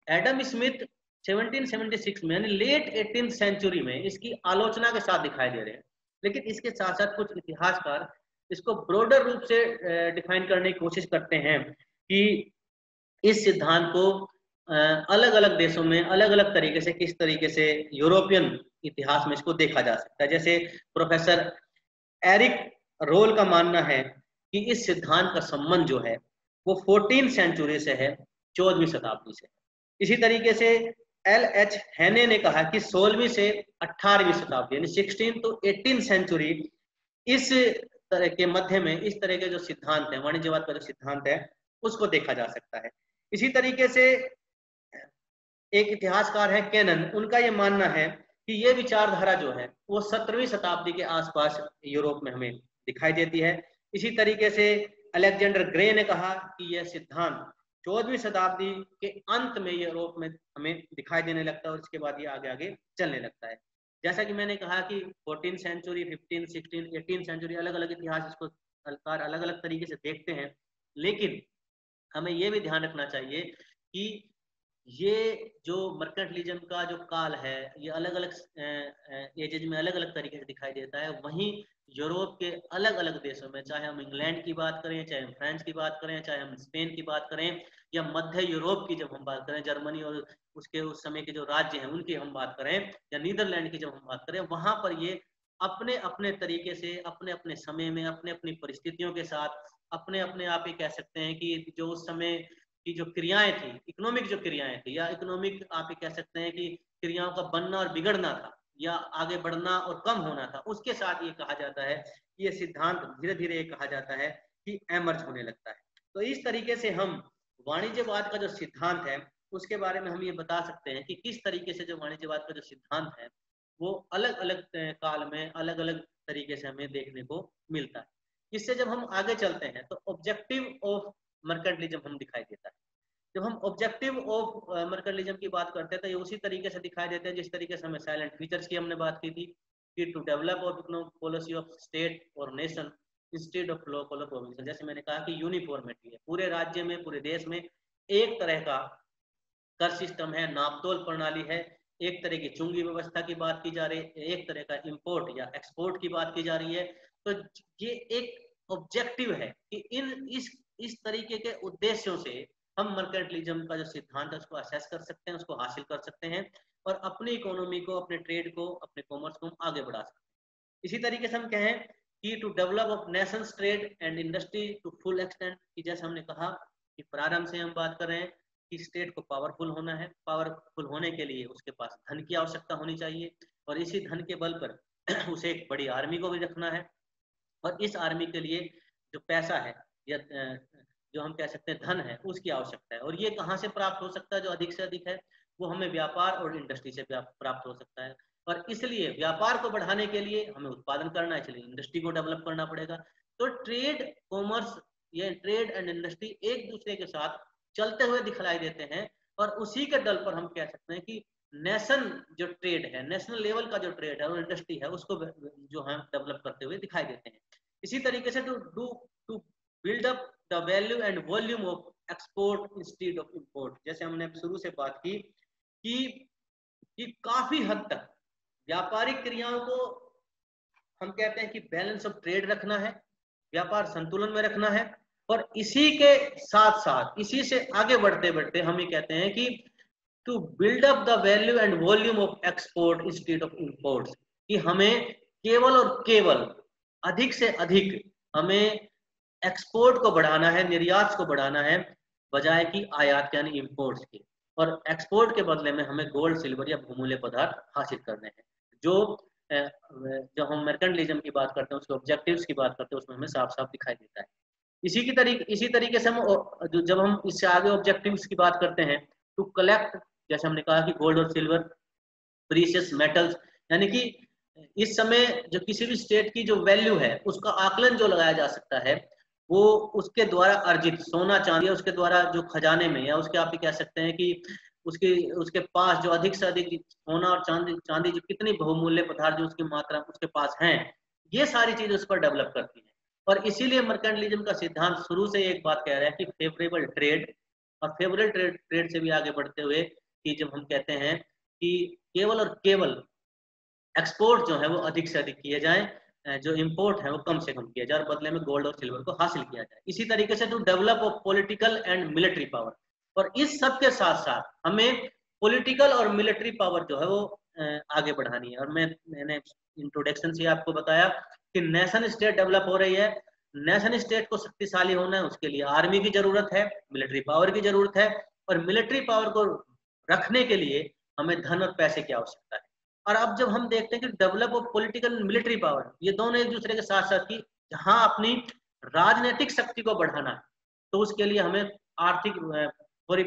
A: एडम स्मिथ 1776 में यानी लेट 18th सेंचुरी में इसकी आलोचना के साथ दिखाई दे रहे हैं, लेकिन इसके साथ साथ कुछ इतिहासकार इसको ब्रॉडर रूप से डिफाइन करने की कोशिश करते हैं कि इस सिद्धांत को अलग अलग देशों में अलग अलग तरीके से, किस तरीके से यूरोपियन इतिहास में इसको देखा जा सकता है। जैसे प्रोफेसर एरिक रोल का मानना है कि इस सिद्धांत का संबंध जो है वो 14th सेंचुरी से है, 14वीं शताब्दी से। इसी तरीके से LH हैने ने कहा कि 16वीं से 18वीं शताब्दी यानी 16 to 18 सेंचुरी इस तरह के मध्य में इस तरह के जो सिद्धांत है, वाणिज्यवाद का जो सिद्धांत है उसको देखा जा सकता है। इसी तरीके से एक इतिहासकार है कैनन, उनका ये मानना है कि ये विचारधारा जो है वो 17वीं शताब्दी के आसपास यूरोप में हमें दिखाई देती है। इसी तरीके से अलेक्जेंडर ग्रे ने कहा कि यह सिद्धांत 14वीं शताब्दी के अंत में यूरोप में हमें दिखाई देने लगता है और इसके बाद ये आगे आगे चलने लगता है। जैसा कि मैंने कहा कि 14th century, 15th, 16th, 18th century अलग अलग इतिहास इसको अलग अलग तरीके से देखते हैं, लेकिन हमें ये भी ध्यान रखना चाहिए कि ये जो मर्केंटलिज्म का जो काल है, ये अलग अलग एजेज में अलग अलग तरीके से दिखाई देता है। वहीं यूरोप के अलग अलग देशों में, चाहे हम इंग्लैंड की बात करें, चाहे हम फ्रांस की बात करें, चाहे हम स्पेन की बात करें, या मध्य यूरोप की जब हम बात करें, जर्मनी और उसके उस समय के जो राज्य हैं उनकी हम बात करें, या नीदरलैंड की जब हम बात करें, वहां पर ये अपने अपने तरीके से, अपने अपने समय में, अपने अपनी परिस्थितियों के साथ, अपने अपने आप ही कह सकते हैं कि जो उस समय की जो क्रियाएं थी, इकोनॉमिक जो क्रियाएं थी, या इकोनॉमिक आप ये कह सकते हैं कि क्रियाओं का बनना और बिगड़ना था, या आगे बढ़ना और कम होना था, उसके साथ ये कहा जाता है, ये सिद्धांत धीरे धीरे ये कहा जाता है कि एमर्ज होने लगता है। तो इस तरीके से हम वाणिज्यवाद का जो सिद्धांत है उसके बारे में हम ये बता सकते हैं कि किस तरीके से जो वाणिज्यवाद का जो सिद्धांत है वो अलग अलग काल में अलग अलग तरीके से हमें देखने को मिलता है। इससे जब हम आगे चलते हैं तो ऑब्जेक्टिव ऑफ मर्केंटलिज्म हम दिखाई देता है। जब हम ऑब्जेक्टिव ऑफ मर्केंटलिज्म की बात करते हैं तो ये उसी तरीके से दिखाई देते हैं जिस तरीके से हमें साइलेंट फीचर्स की हमने बात की थी, कि to develop of economic policy of state और नेशन इंस्टेड ऑफ लोकल और प्रोविंशियल। जैसे मैंने कहा कि यूनिफॉर्मिटी है, पूरे राज्य में, पूरे देश में एक तरह का कर सिस्टम है, नापतोल प्रणाली है, एक तरह की चुंगी व्यवस्था की बात की जा रही है, एक तरह का इंपोर्ट या एक्सपोर्ट की बात की जा रही है। तो ये एक ऑब्जेक्टिव है कि इस तरीके के उद्देश्यों से हम मर्केंटलिज्म का जो सिद्धांत है उसको असेस कर सकते हैं, उसको हासिल कर सकते हैं, और अपनी इकोनॉमी को, अपने ट्रेड को, अपने कॉमर्स को हम आगे बढ़ा सकते हैं। इसी तरीके से हम कहें कि to develop of nations trade and industry to full extent, कि जैसे हमने कहा कि प्रारंभ से हम बात कर रहे हैं कि स्टेट को पावरफुल होना है, पावरफुल होने के लिए उसके पास धन की आवश्यकता होनी चाहिए, और इसी धन के बल पर उसे एक बड़ी आर्मी को भी रखना है, और इस आर्मी के लिए जो पैसा है या जो हम कह सकते हैं धन है उसकी आवश्यकता है। और ये कहाँ से प्राप्त हो सकता है? जो अधिक से अधिक है वो हमें व्यापार और इंडस्ट्री से प्राप्त हो सकता है, और इसलिए व्यापार को बढ़ाने के लिए हमें उत्पादन करना है, इसलिए इंडस्ट्री को डेवलप करना पड़ेगा। तो ट्रेड, कॉमर्स, ये ट्रेड एंड इंडस्ट्री एक दूसरे के साथ चलते हुए दिखलाई देते हैं, और उसी के दल पर हम कह सकते हैं कि नेशन जो ट्रेड है, नेशनल लेवल का जो ट्रेड है और इंडस्ट्री है उसको जो हम डेवलप करते हुए दिखाई देते हैं। इसी तरीके से to build up the value and volume of export instead of import, जैसे हमने शुरू से बात की कि काफी हद तक व्यापारिक क्रियाओं को हम कहते हैं कि बैलेंस ऑफ ट्रेड रखना है, व्यापार संतुलन में रखना है, और इसी के साथ साथ, इसी से आगे बढ़ते बढ़ते हम ये कहते हैं कि to build up the value and volume of export instead of imports, कि हमें केवल और केवल अधिक से अधिक हमें एक्सपोर्ट को बढ़ाना है, निर्यात को बढ़ाना है, बजाय कि आयात यानी इंपोर्ट्स की। और एक्सपोर्ट के बदले में हमें गोल्ड, सिल्वर या बहुमूल्य पदार्थ हासिल करने हैं। जो जब हम मर्केंटलिज्म की बात करते हैं, उसके ऑब्जेक्टिव्स की बात करते हैं, उसमें हमें साफ साफ दिखाई देता है। इसी तरीके से हम जब हम इससे आगे ऑब्जेक्टिव्स की बात करते हैं, टू कलेक्ट, जैसे हमने कहा कि गोल्ड और सिल्वर, प्रीशियस मेटल्स, यानी कि इस समय जो किसी भी स्टेट की जो वैल्यू है उसका आकलन जो लगाया जा सकता है वो उसके द्वारा अर्जित सोना चांदी है, उसके द्वारा जो खजाने में, या उसके आप कह सकते हैं कि उसके पास जो अधिक से अधिक सोना और चांदी चांदी जो कितनी बहुमूल्य पदार्थ जो उसकी मात्रा उसके पास हैं, ये सारी चीजें उस पर डेवलप करती हैं। और इसीलिए मर्केंटलिज्म का सिद्धांत शुरू से एक बात कह रहा है कि फेवरेबल ट्रेड, और फेवरेबल ट्रेड से भी आगे बढ़ते हुए कि जब हम कहते हैं कि केवल और केवल एक्सपोर्ट जो है वो अधिक से अधिक किए जाए, जो इंपोर्ट है वो कम से कम किया जाए, और बदले में गोल्ड और सिल्वर को हासिल किया जाए। इसी तरीके से to develop of political and military power, और इस सब के साथ साथ हमें पॉलिटिकल और मिलिट्री पावर जो है वो आगे बढ़ानी है। और मैंने इंट्रोडक्शन से आपको बताया कि नेशन स्टेट डेवलप हो रही है, नेशन स्टेट को शक्तिशाली होना है, उसके लिए आर्मी की जरूरत है, मिलिट्री पावर की जरूरत है, और मिलिट्री पावर को रखने के लिए हमें धन और पैसे की आवश्यकता है। और अब जब हम देखते हैं कि develop of political and military power, ये दोनों एक दूसरे के साथ साथ की जहां अपनी राजनीतिक शक्ति को बढ़ाना है तो उसके लिए हमें आर्थिक थोड़ी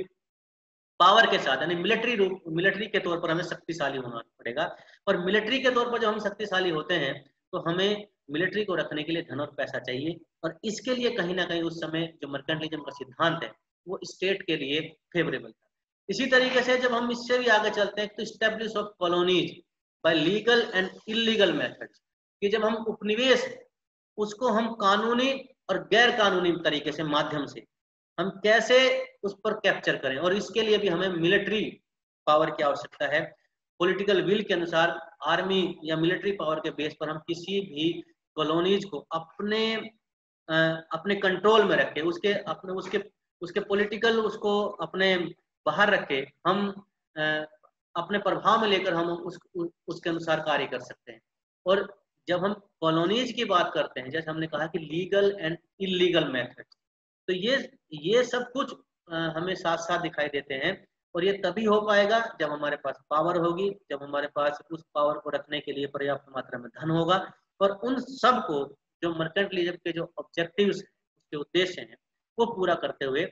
A: पावर के साथ, यानी मिलिट्री के तौर पर हमें शक्तिशाली होना पड़ेगा। और मिलिट्री के तौर पर जब हम शक्तिशाली होते हैं तो हमें मिलिट्री को रखने के लिए धन और पैसा चाहिए, और इसके लिए कहीं ना कहीं उस समय जो मर्केंटलिज्म का सिद्धांत है वो स्टेट के लिए फेवरेबल था। इसी तरीके से जब हम इससे भी आगे चलते हैं तो establish of colonies bye legal and illegal methods, कि जब हम उपनिवेश उसको हम कानूनी और गैर कानूनी तरीके से माध्यम से हम कैसे उस पर कैप्चर करें, और इसके लिए भी हमें मिलिट्री पावर की आवश्यकता है। पॉलिटिकल विल के अनुसार आर्मी या मिलिट्री पावर के बेस पर हम किसी भी कॉलोनीज को अपने कंट्रोल में रखे, उसके पॉलिटिकल उसको अपने बाहर रखे, हम अपने प्रभाव में लेकर हम उसके अनुसार कार्य कर सकते हैं। और जब हम कॉलोनीज की बात करते हैं, जैसे हमने कहा कि लीगल एंड इलीगल मेथड, तो ये सब कुछ हमें साथ साथ दिखाई देते हैं। और ये तभी हो पाएगा जब हमारे पास पावर होगी, जब हमारे पास उस पावर को रखने के लिए पर्याप्त मात्रा में धन होगा, और उन सब को जो मर्केंटलिज्म के जो ऑब्जेक्टिव्स हैं, उसके उद्देश्य हैं, वो पूरा करते हुए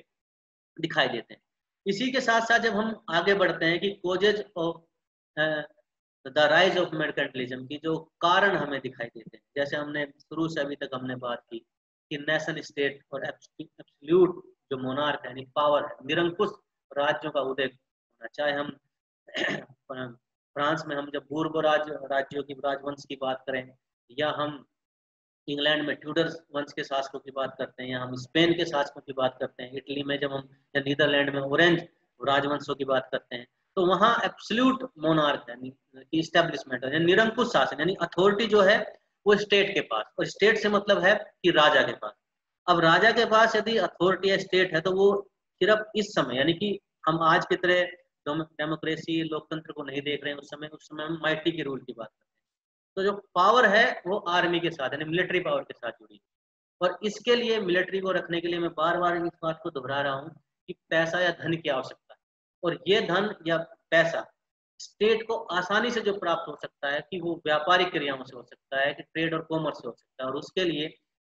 A: दिखाई देते हैं। इसी के साथ साथ जब हम आगे बढ़ते हैं कि causes of the rise of mercantilism की जो कारण हमें दिखाई देते हैं, जैसे हमने शुरू से अभी तक हमने बात की कि नेशन स्टेट और एब्सोल्यूट जो मोनार्क है, पावर है, निरंकुश राज्यों का उदय होना, चाहे हम फ्रांस में हम जब पूर्व राज्यों की राजवंश की बात करें, या हम इंग्लैंड में ट्यूडर वंश के शासकों की बात करते हैं, या हम स्पेन के शासकों की बात करते हैं, इटली में जब हम, या नीदरलैंड में ऑरेंज राजवंशों की बात करते हैं, तो वहाँ एब्सोल्यूट मोनार्क यानी इस्टेब्लिशमेंट है, निरंकुश शासन, यानी अथॉरिटी जो है वो स्टेट के पास, और स्टेट से मतलब है कि राजा के पास। अब राजा के पास यदि अथॉरिटी या स्टेट है, तो वो सिर्फ इस समय, यानी कि हम आज की तरह डेमोक्रेसी लोकतंत्र को नहीं देख रहे हैं, उस समय हम माइटी के रूल की बात करते हैं। तो जो पावर है वो आर्मी के साथ, यानी मिलिट्री पावर के साथ जुड़ी, और इसके लिए मिलिट्री को रखने के लिए मैं बार बार इस बात को दोहरा रहा हूँ कि पैसा या धन की आवश्यकता है, और ये धन या पैसा स्टेट को आसानी से जो प्राप्त हो सकता है कि वो व्यापारिक क्रियाओं से हो सकता है, कि ट्रेड और कॉमर्स से हो सकता है। और उसके लिए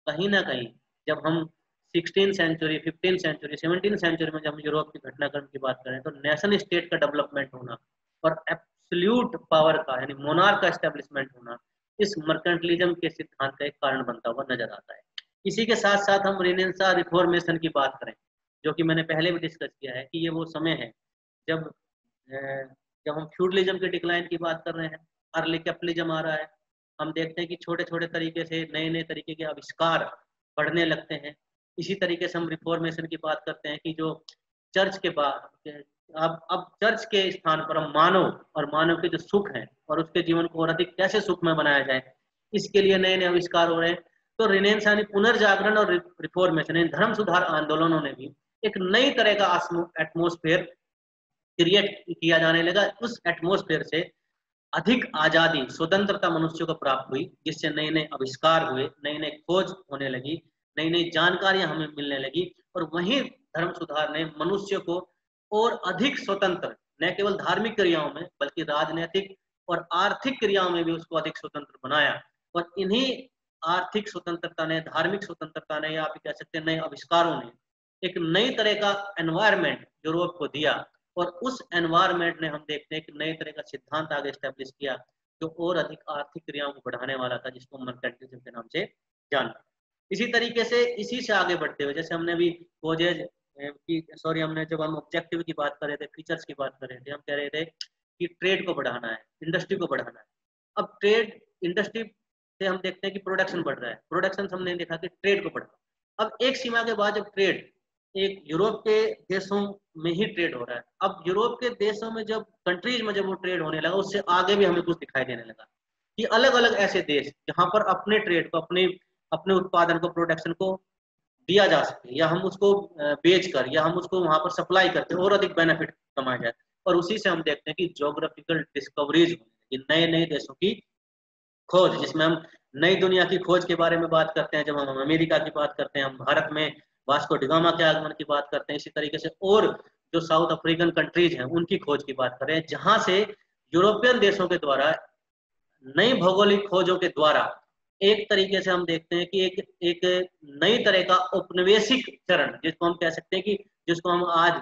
A: कहीं ना कहीं जब हम 16th century, 15th century, 17th century में जब हम यूरोप के घटनाक्रम की बात करें, तो नेशन स्टेट का डेवलपमेंट होना और एब्सोल्यूट पावर का यानी मोनार्क का एस्टेब्लिशमेंट होना इस मर्केंटलिज्म के सिद्धांत का एक कारण बनता हुआ नजर आता है। इसी के साथ साथ हम रेनेसां रिफॉर्मेशन की बात करें, जो कि मैंने पहले भी डिस्कस किया है कि ये वो समय है जब जब हम फ्यूडलिज्म के डिक्लाइन की बात कर रहे हैं, अर्ली कैपिटलिज्म आ रहा है, हम देखते हैं कि छोटे छोटे तरीके से नए नए तरीके के आविष्कार बढ़ने लगते हैं। इसी तरीके से हम रिफॉर्मेशन की बात करते हैं कि जो चर्च के बाद अब चर्च के स्थान पर हम मानव और मानव के जो सुख हैं और उसके जीवन को और अधिक कैसे सुखमय बनाया जाए, इसके लिए नए नए आविष्कार हो रहे हैं। तो रिनेंस यानी पुनर्जागरण और रिफॉर्मेशन यानी धर्म सुधार आंदोलनों ने भी एक नई तरह का एटमोस्फेयर क्रिएट किया जाने लगा। उस एटमोस्फेयर से अधिक आजादी, स्वतंत्रता मनुष्य को प्राप्त हुई, जिससे नए नए आविष्कार हुए, नई नई खोज होने लगी, नई नई जानकारियां हमें मिलने लगी। और वहीं धर्म सुधार ने मनुष्य को और अधिक स्वतंत्र, न केवल धार्मिक क्रियाओं में बल्कि राजनीतिक और आर्थिक क्रियाओं में भी उसको अधिक स्वतंत्र बनाया। और इन्हीं आर्थिक स्वतंत्रता ने, धार्मिक स्वतंत्रता ने, या आप कह सकते हैं नए आविष्कारों ने एक नई तरह का एनवायरमेंट यूरोप को दिया। और उस एनवायरमेंट ने हम देखते हैं कि नए तरह का सिद्धांत आगे स्टैब्लिश किया, जो और अधिक आर्थिक क्रियाओं को बढ़ाने वाला था, जिसको मर्केंटिलिज्म के नाम से जानते हैं। इसी तरीके से इसी से आगे बढ़ते हुए, जैसे हमने अभी कोजेज की सॉरी हमने जब हम ऑब्जेक्टिव की बात कर रहे थे, फीचर्स की बात कर रहे थे, हम कह रहे थे कि ट्रेड को बढ़ाना है, इंडस्ट्री को बढ़ाना है। अब ट्रेड इंडस्ट्री से हम देखते हैं कि प्रोडक्शन बढ़ रहा है, प्रोडक्शन से हमने देखा कि ट्रेड को बढ़ा। अब एक सीमा के बाद जब ट्रेड एक यूरोप के देशों में ही ट्रेड हो रहा है, अब यूरोप के देशों में जब कंट्रीज में जब वो ट्रेड होने लगा, उससे आगे भी हमें कुछ दिखाई देने लगा कि अलग अलग ऐसे देश जहां पर अपने ट्रेड को, अपने अपने उत्पादन को, प्रोडक्शन को दिया जा सके, या हम उसको बेच कर, या हम उसको वहां पर सप्लाई करके और अधिक बेनिफिट कमाया जाए। और उसी से हम देखते हैं कि जोग्राफिकल डिस्कवरीज, नए नए देशों की खोज, जिसमें हम नई दुनिया की खोज के बारे में बात करते हैं, जब हम अमेरिका की बात करते हैं, हम भारत में वास्को डिगामा के आगमन की बात करते हैं, इसी तरीके से और जो साउथ अफ्रीकन कंट्रीज हैं उनकी खोज की बात कर रहे हैं, जहां से यूरोपियन देशों के द्वारा नई भौगोलिक खोजों के द्वारा एक तरीके से हम देखते हैं कि एक नई तरह का औपनिवेशिक चरण, जिसको हम कह सकते हैं कि जिसको हम आज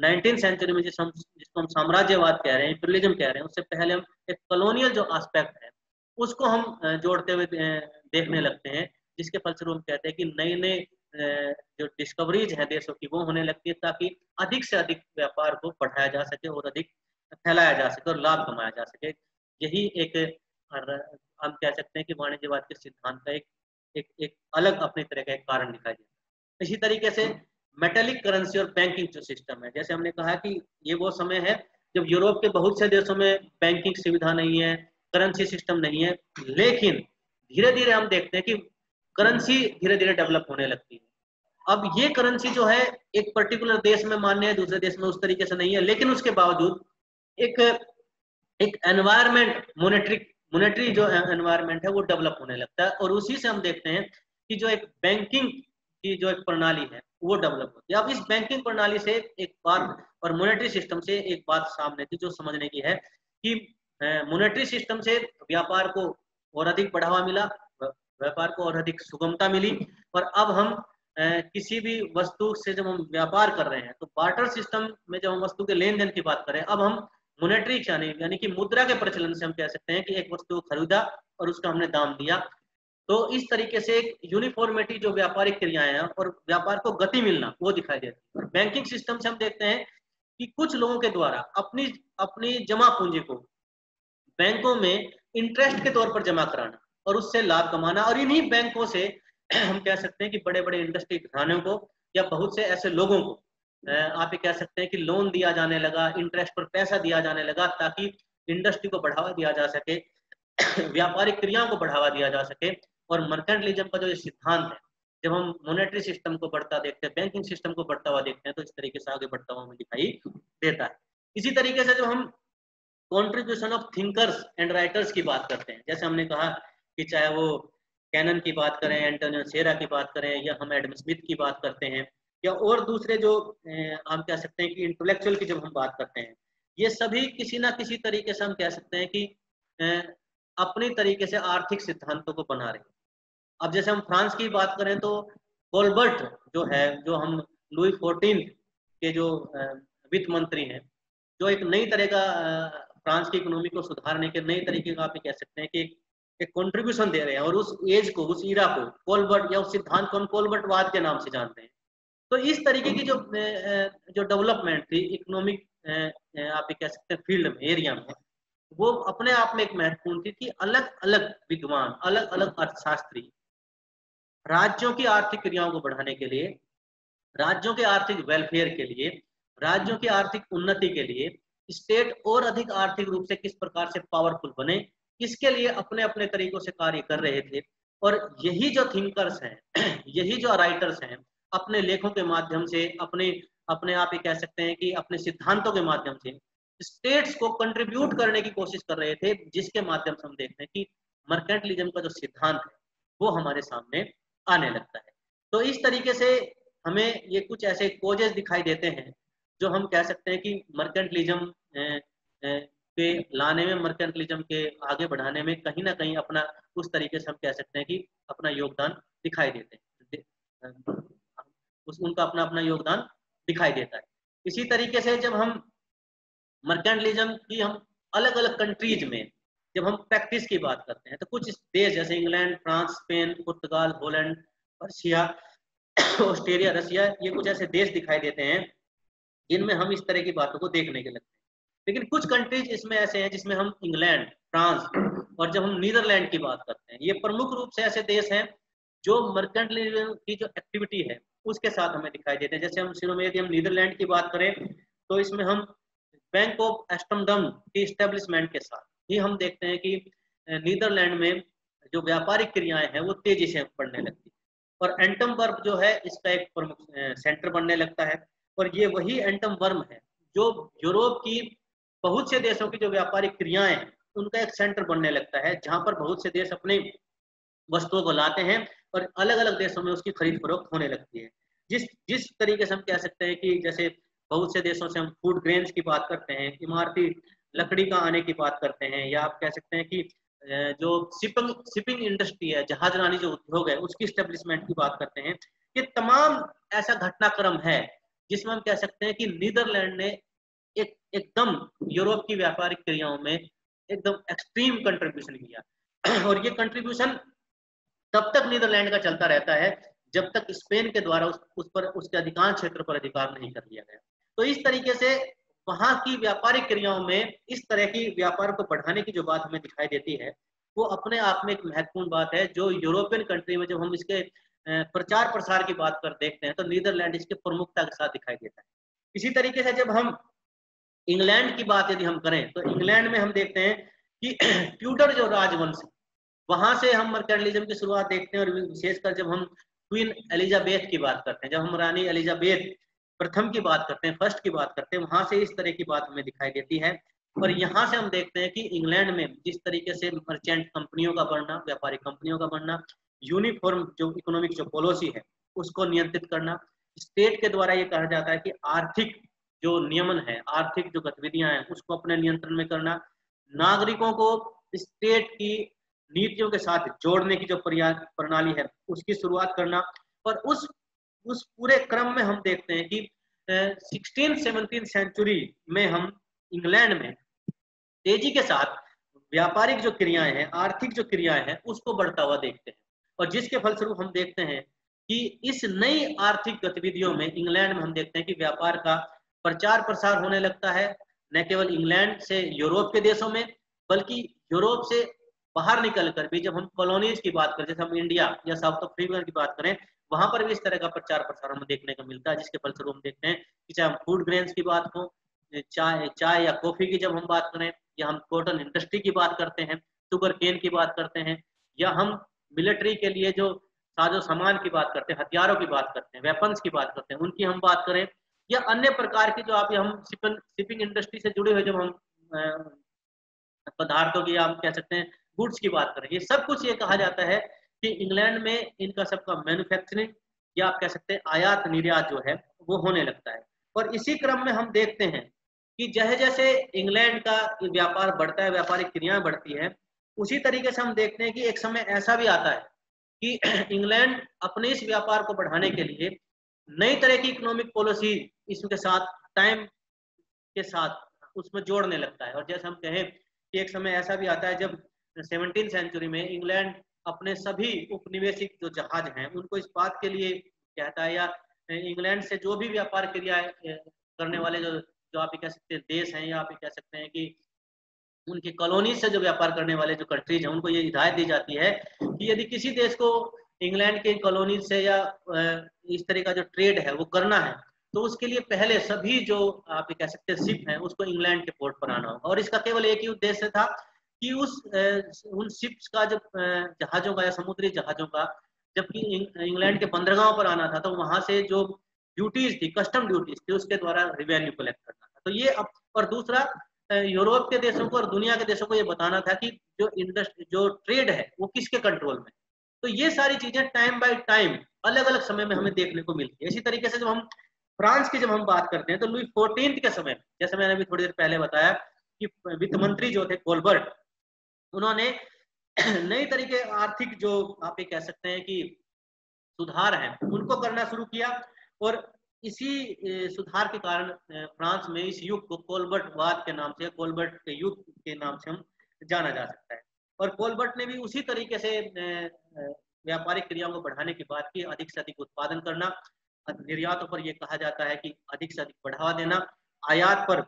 A: 19th सेंचुरी में जिसको हम साम्राज्यवाद कह रहे हैं, इंपीरियलिज्म कह रहे हैं, उससे पहले हम एक कॉलोनियल जो एस्पेक्ट है उसको हम जोड़ते हुए देखने लगते हैं, जिसके फलस्वरूप हम कहते हैं कि नए नए जो डिस्कवरीज है देशों की वो होने लगती है, ताकि अधिक से अधिक व्यापार को बढ़ाया जा सके और अधिक फैलाया जा सके और लाभ कमाया जा सके। यही एक हम कह सकते हैं कि वाणिज्यवाद के सिद्धांत का एक एक एक अलग अपनी तरह का एक कारण दिखाई देता है। इसी तरीके से मेटेलिक करेंसी और बैंकिंग जो सिस्टम है, जैसे हमने कहा कि ये वो समय है जब यूरोप के बहुत से देशों में बैंकिंग सुविधा नहीं है, करेंसी सिस्टम नहीं है, लेकिन धीरे धीरे हम देखते हैं कि करेंसी धीरे धीरे डेवलप होने लगती है। अब ये करेंसी जो है एक पर्टिकुलर देश में मान्य है, दूसरे देश में उस तरीके से नहीं है, लेकिन उसके बावजूद एक एक एनवायरमेंट, मोनेटरी जो एनवायरमेंट है वो डेवलप होने लगता है, और उसी से हम देखते हैं कि जो एक बैंकिंग की जो एक प्रणाली है वो डेवलप होती है। अब इस बैंकिंग प्रणाली से एक बात और मॉनेटरी सिस्टम से एक बात सामने थी जो समझने की है कि मॉनेटरी सिस्टम से व्यापार को और अधिक बढ़ावा मिला, व्यापार को और अधिक सुगमता मिली, और अब हम किसी भी वस्तु से जब हम व्यापार कर रहे हैं तो बार्टर सिस्टम में जब हम वस्तु के लेन देन की बात करें, अब हम मॉनेटरी यानी कि मुद्रा के प्रचलन से हम कह सकते हैं कि एक वस्तु को खरीदा और उसका हमने दाम दिया। तो इस तरीके से एक यूनिफॉर्मिटी जो व्यापारिक क्रियाएं हैं और व्यापार को गति मिलना वो दिखाई देती है। बैंकिंग सिस्टम से हम देखते हैं कि कुछ लोगों के द्वारा अपनी अपनी जमा पूंजी को बैंकों में इंटरेस्ट के तौर पर जमा कराना और उससे लाभ कमाना, और इन्हीं बैंकों से हम कह सकते हैं कि बड़े बड़े इंडस्ट्री घरानों को या बहुत से ऐसे लोगों को आप ये कह सकते हैं कि लोन दिया जाने लगा, इंटरेस्ट पर पैसा दिया जाने लगा, ताकि इंडस्ट्री को बढ़ावा दिया जा सके, व्यापारिक क्रियाओं को बढ़ावा दिया जा सके। और मर्केंटलिज्म का जो ये सिद्धांत है, जब हम मॉनेटरी सिस्टम को बढ़ता देखते हैं, बैंकिंग सिस्टम को बढ़ता हुआ देखते हैं, तो इस तरीके से आगे बढ़ता हुआ हमें दिखाई देता है। इसी तरीके से जब हम contribution of thinkers and writers की बात करते हैं, जैसे हमने कहा कि चाहे वो कैनन की बात करें, एंटोनियो सेरा की बात करें, या हम एडम स्मिथ की बात करते हैं, या और दूसरे जो हम कह सकते हैं कि इंटेलेक्चुअल की जब हम बात करते हैं, ये सभी किसी ना किसी तरीके से हम कह सकते हैं कि अपनी तरीके से आर्थिक सिद्धांतों को बना रहे हैं। अब जैसे हम फ्रांस की बात करें तो कोलबर्ट जो है, जो हम लुई 14 के जो वित्त मंत्री हैं, जो एक नई तरह का फ्रांस की इकोनॉमी को सुधारने के नई तरीके का आप कह सकते हैं कि एक कंट्रीब्यूशन दे रहे हैं, और उस एज को, उस ईरा को कोलबर्ट या उस सिद्धांत को हम कोलबर्टवाद के नाम से जानते हैं। तो इस तरीके की जो डेवलपमेंट थी इकोनॉमिक आप कह सकते हैं फील्ड में, एरिया में, वो अपने आप में एक महत्वपूर्ण थी कि अलग अलग विद्वान, अलग अलग अर्थशास्त्री राज्यों की आर्थिक क्रियाओं को बढ़ाने के लिए, राज्यों के आर्थिक वेलफेयर के लिए, राज्यों की आर्थिक उन्नति के लिए, स्टेट और अधिक आर्थिक रूप से किस प्रकार से पावरफुल बने, इसके लिए अपने अपने तरीकों से कार्य कर रहे थे। और यही जो थिंकर्स हैं, यही जो राइटर्स हैं, अपने लेखों के माध्यम से, अपने अपने आप ये कह सकते हैं कि अपने सिद्धांतों के माध्यम से स्टेट्स को कंट्रीब्यूट करने की कोशिश कर रहे थे, जिसके माध्यम से हम देखते हैं कि मर्केंटलिज्म का जो सिद्धांत है वो हमारे सामने आने लगता है। तो इस तरीके से हमें ये कुछ ऐसे कोजेस दिखाई देते हैं जो हम कह सकते हैं कि मर्केंटलिज्म के लाने में, मर्केंटलिज्म के आगे बढ़ाने में कहीं ना कहीं अपना, उस तरीके से हम कह सकते हैं कि अपना योगदान दिखाई देते हैं, उनका अपना अपना योगदान दिखाई देता है। इसी तरीके से जब हम मर्केंटलिज्म की हम अलग अलग कंट्रीज में जब हम प्रैक्टिस की बात करते हैं, तो कुछ देश जैसे इंग्लैंड, फ्रांस, स्पेन, पुर्तगाल, हॉलैंड, पर्शिया, ऑस्ट्रेलिया, रसिया, ये कुछ ऐसे देश दिखाई देते हैं जिनमें हम इस तरह की बातों को देखने के लगते हैं। लेकिन कुछ कंट्रीज इसमें ऐसे हैं जिसमें हम इंग्लैंड, फ्रांस और जब हम नीदरलैंड की बात करते हैं, ये प्रमुख रूप से ऐसे देश हैं जो मर्केंटलिज्म की जो एक्टिविटी है उसके साथ हमें दिखाई देते हैं। जैसे हम शुरू में यदि हम नीदरलैंड की बात करें तो इसमें हम बैंक ऑफ एम्स्टर्डम की स्टैब्लिशमेंट के साथ ही हम देखते हैं कि नीदरलैंड में जो व्यापारिक क्रियाएं हैं वो तेजी से बढ़ने लगती है, और एंटमबर्ग जो है इसका एक प्रमुख सेंटर बनने लगता है। और ये वही एंटमबर्ग है जो यूरोप की बहुत से देशों की जो व्यापारिक क्रियाएं हैं उनका एक सेंटर बनने लगता है, जहां पर बहुत से देश अपने वस्तुओं को लाते हैं और अलग अलग देशों में उसकी खरीद फरोख्त होने लगती है। जिस जिस तरीके से हम कह सकते हैं कि जैसे बहुत से देशों से हम फूड ग्रेन्स की बात करते हैं, इमारती लकड़ी का आने की बात करते हैं, या आप कह सकते हैं कि जो शिपिंग इंडस्ट्री है, जहाजरानी जो उद्योग है, उसकी स्टेब्लिशमेंट की बात करते हैं। ये तमाम ऐसा घटनाक्रम है जिसमें हम कह सकते हैं कि नीदरलैंड ने एकदम यूरोप की व्यापारिक क्रियाओं में एकदम एक्सट्रीम कंट्रीब्यूशन किया। और ये कंट्रीब्यूशन तब तक नीदरलैंड का चलता रहता है जब तक स्पेन के द्वारा उस पर, उसके अधिकांश क्षेत्र पर अधिकार नहीं कर लिया गया। तो इस तरीके से वहां की व्यापारिक क्रियाओं में इस तरह की व्यापार को बढ़ाने की जो बात हमें दिखाई देती है वो अपने आप में एक महत्वपूर्ण बात है, जो यूरोपियन कंट्री में जब हम इसके प्रचार प्रसार की बात कर देखते हैं तो नीदरलैंड इसके प्रमुखता के साथ दिखाई देता है। इसी तरीके से जब हम इंग्लैंड की बात यदि हम करें तो इंग्लैंड में हम देखते हैं कि ट्यूडर जो राजवंश, वहां से हम मर्केंटलिज्म की शुरुआत देखते हैं। और विशेषकर जब हम क्वीन एलिजाबेथ की बात करते हैं, जब हम रानी एलिजाबेथ प्रथम की बात करते हैं, फर्स्ट की बात करते हैं, वहां से इस तरह की बात हमें दिखाई देती है। और यहाँ से हम देखते हैं कि इंग्लैंड में जिस तरीके से मर्चेंट कंपनियों का बढ़ना, व्यापारिक कंपनियों का बढ़ना, यूनिफॉर्म जो इकोनॉमिक जो पॉलिसी है उसको नियंत्रित करना, स्टेट के द्वारा ये कहा जाता है कि आर्थिक जो नियमन है, आर्थिक जो गतिविधियां हैं उसको अपने नियंत्रण में करना, नागरिकों को स्टेट की नीतियों के साथ जोड़ने की जो प्रणाली है उसकी शुरुआत करना। और उस पूरे क्रम में हम देखते हैं कि 16-17 सेंचुरी में हम इंग्लैंड में तेजी के साथ व्यापारिक जो क्रियाएं हैं, आर्थिक जो क्रियाएं हैं उसको बढ़ता हुआ देखते हैं। और जिसके फलस्वरूप हम देखते हैं कि इस नई आर्थिक गतिविधियों में इंग्लैंड में हम देखते हैं कि व्यापार का प्रचार प्रसार होने लगता है, न केवल इंग्लैंड से यूरोप के देशों में, बल्कि यूरोप से बाहर निकलकर भी जब हम कॉलोनीज की बात करें, जैसे हम इंडिया या साउथ अफ्रीका की बात करें, वहां पर भी इस तरह का प्रचार प्रसार हमें देखने को मिलता है। जिसके फलस्वरूप हम देखते हैं कि चाहे हम फूड ग्रेन्स की बात हो, चाय या कॉफी की जब हम बात करें, या हम कॉटन इंडस्ट्री की बात करते हैं, शुगर केन की बात करते हैं, या हम मिलिट्री के लिए जो साजो सामान की बात करते हैं, हथियारों की बात करते हैं, वेपन्स की बात करते हैं, उनकी हम बात करें, या अन्य प्रकार की जो आप हम शिपिंग इंडस्ट्री से जुड़े हुए जब हम पदार्थों की आप कह सकते हैं गुड्स की बात करें, ये सब कुछ ये कहा जाता है कि इंग्लैंड में इनका सबका मैन्युफैक्चरिंग या आप कह सकते हैं आयात निर्यात जो है वो होने लगता है। और इसी क्रम में हम देखते हैं कि जैसे जैसे इंग्लैंड का व्यापार बढ़ता है, व्यापारिक क्रियाएं बढ़ती है, उसी तरीके से हम देखते हैं कि एक समय ऐसा भी आता है कि इंग्लैंड अपने इस व्यापार को बढ़ाने के लिए नई तरह की इकोनॉमिक पॉलिसी इसके साथ टाइम के साथ उसमें जोड़ने लगता है। और जैसे हम कहें कि एक समय ऐसा भी आता है जब 17वीं सेंचुरी में इंग्लैंड अपने सभी उपनिवेशिक जो जहाज हैं उनको इस बात के लिए कहता है, या इंग्लैंड से जो भी व्यापार क्रिया करने वाले जो आप कह सकते हैं देश हैं, या आप कह सकते हैं कि उनकी कॉलोनी से जो व्यापार करने वाले जो कंट्रीज हैं, उनको ये हिदायत दी जाती है कि यदि किसी देश को इंग्लैंड के कॉलोनी से या इस तरह का जो ट्रेड है वो करना है, तो उसके लिए पहले सभी जो आप कह सकते हैं शिप हैं उसको इंग्लैंड के पोर्ट पर आना होगा। और इसका केवल एक ही उद्देश्य था कि उन शिप्स का जब जहाजों का या समुद्री जहाजों का जबकि इंग्लैंड के बंदरगाहों पर आना था, तो वहां से जो ड्यूटीज थी, कस्टम ड्यूटीज थी, उसके द्वारा रिवेन्यू कलेक्ट करना था। तो ये और दूसरा यूरोप के देशों को और दुनिया के देशों को ये बताना था कि जो ट्रेड है वो किसके कंट्रोल में। तो ये सारी चीजें टाइम बाय टाइम अलग अलग समय में हमें देखने को मिलती है। इसी तरीके से जब हम फ्रांस की जब हम बात करते हैं तो लुई 14 के समय, जैसे मैंने अभी थोड़ी देर पहले बताया कि वित्त मंत्री जो थे कोलबर्ट, उन्होंने नई तरीके आर्थिक जो आप ये कह सकते हैं कि सुधार हैं उनको करना शुरू किया। और इसी सुधार के कारण फ्रांस में इस युग को कोलबर्ट वाद के नाम से, कोलबर्ट के युग के नाम से हम जाना जा सकता है। और कोलबर्ट ने भी उसी तरीके से व्यापारिक क्रियाओं को बढ़ाने की बात की, अधिक से अधिक उत्पादन करना, निर्यातों पर यह कहा जाता है कि अधिक से अधिक बढ़ावा देना, आयात पर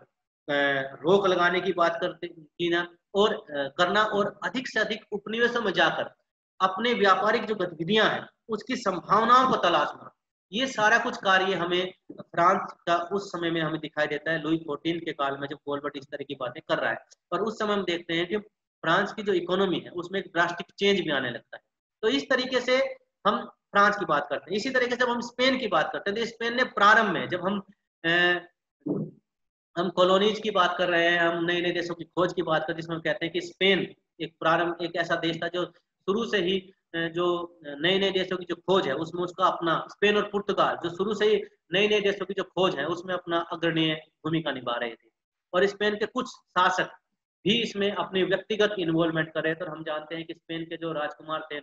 A: रोक लगाने की बात करते की ना और करना, और अधिक से अधिक उपनिवेशों में जाकर अपने व्यापारिक जो गतिविधियां हैं उसकी संभावनाओं को तलाशना, ये सारा कुछ कार्य हमें फ्रांस का उस समय में हमें दिखाई देता है लुई 14 के काल में, जब कोलबर्ट इस तरह की बातें कर रहा है। और उस समय हम देखते हैं कि फ्रांस की जो इकोनॉमी है उसमें एक ड्रास्टिक चेंज भी आने लगता है। तो इस तरीके से हम फ्रांस की बात करते हैं। इसी तरीके से जब हम स्पेन की बात करते हैं तो स्पेन ने प्रारंभ में, जब हम कॉलोनीज की बात कर रहे हैं, हम नए नए देशों की खोज की बात कर, जिसमें हम कहते हैं कि स्पेन एक ऐसा देश था जो शुरू से ही जो नए नए देशों की जो खोज है उसमें उसका अपना, स्पेन और पुर्तगाल जो शुरू से ही नए नए देशों की जो खोज है उसमें अपना अग्रणी भूमिका निभा रहे थे। और स्पेन के कुछ शासक भी इसमें अपनी व्यक्तिगत इन्वॉल्वमेंट कर रहे थे। और हम जानते हैं कि स्पेन के जो राजकुमार थे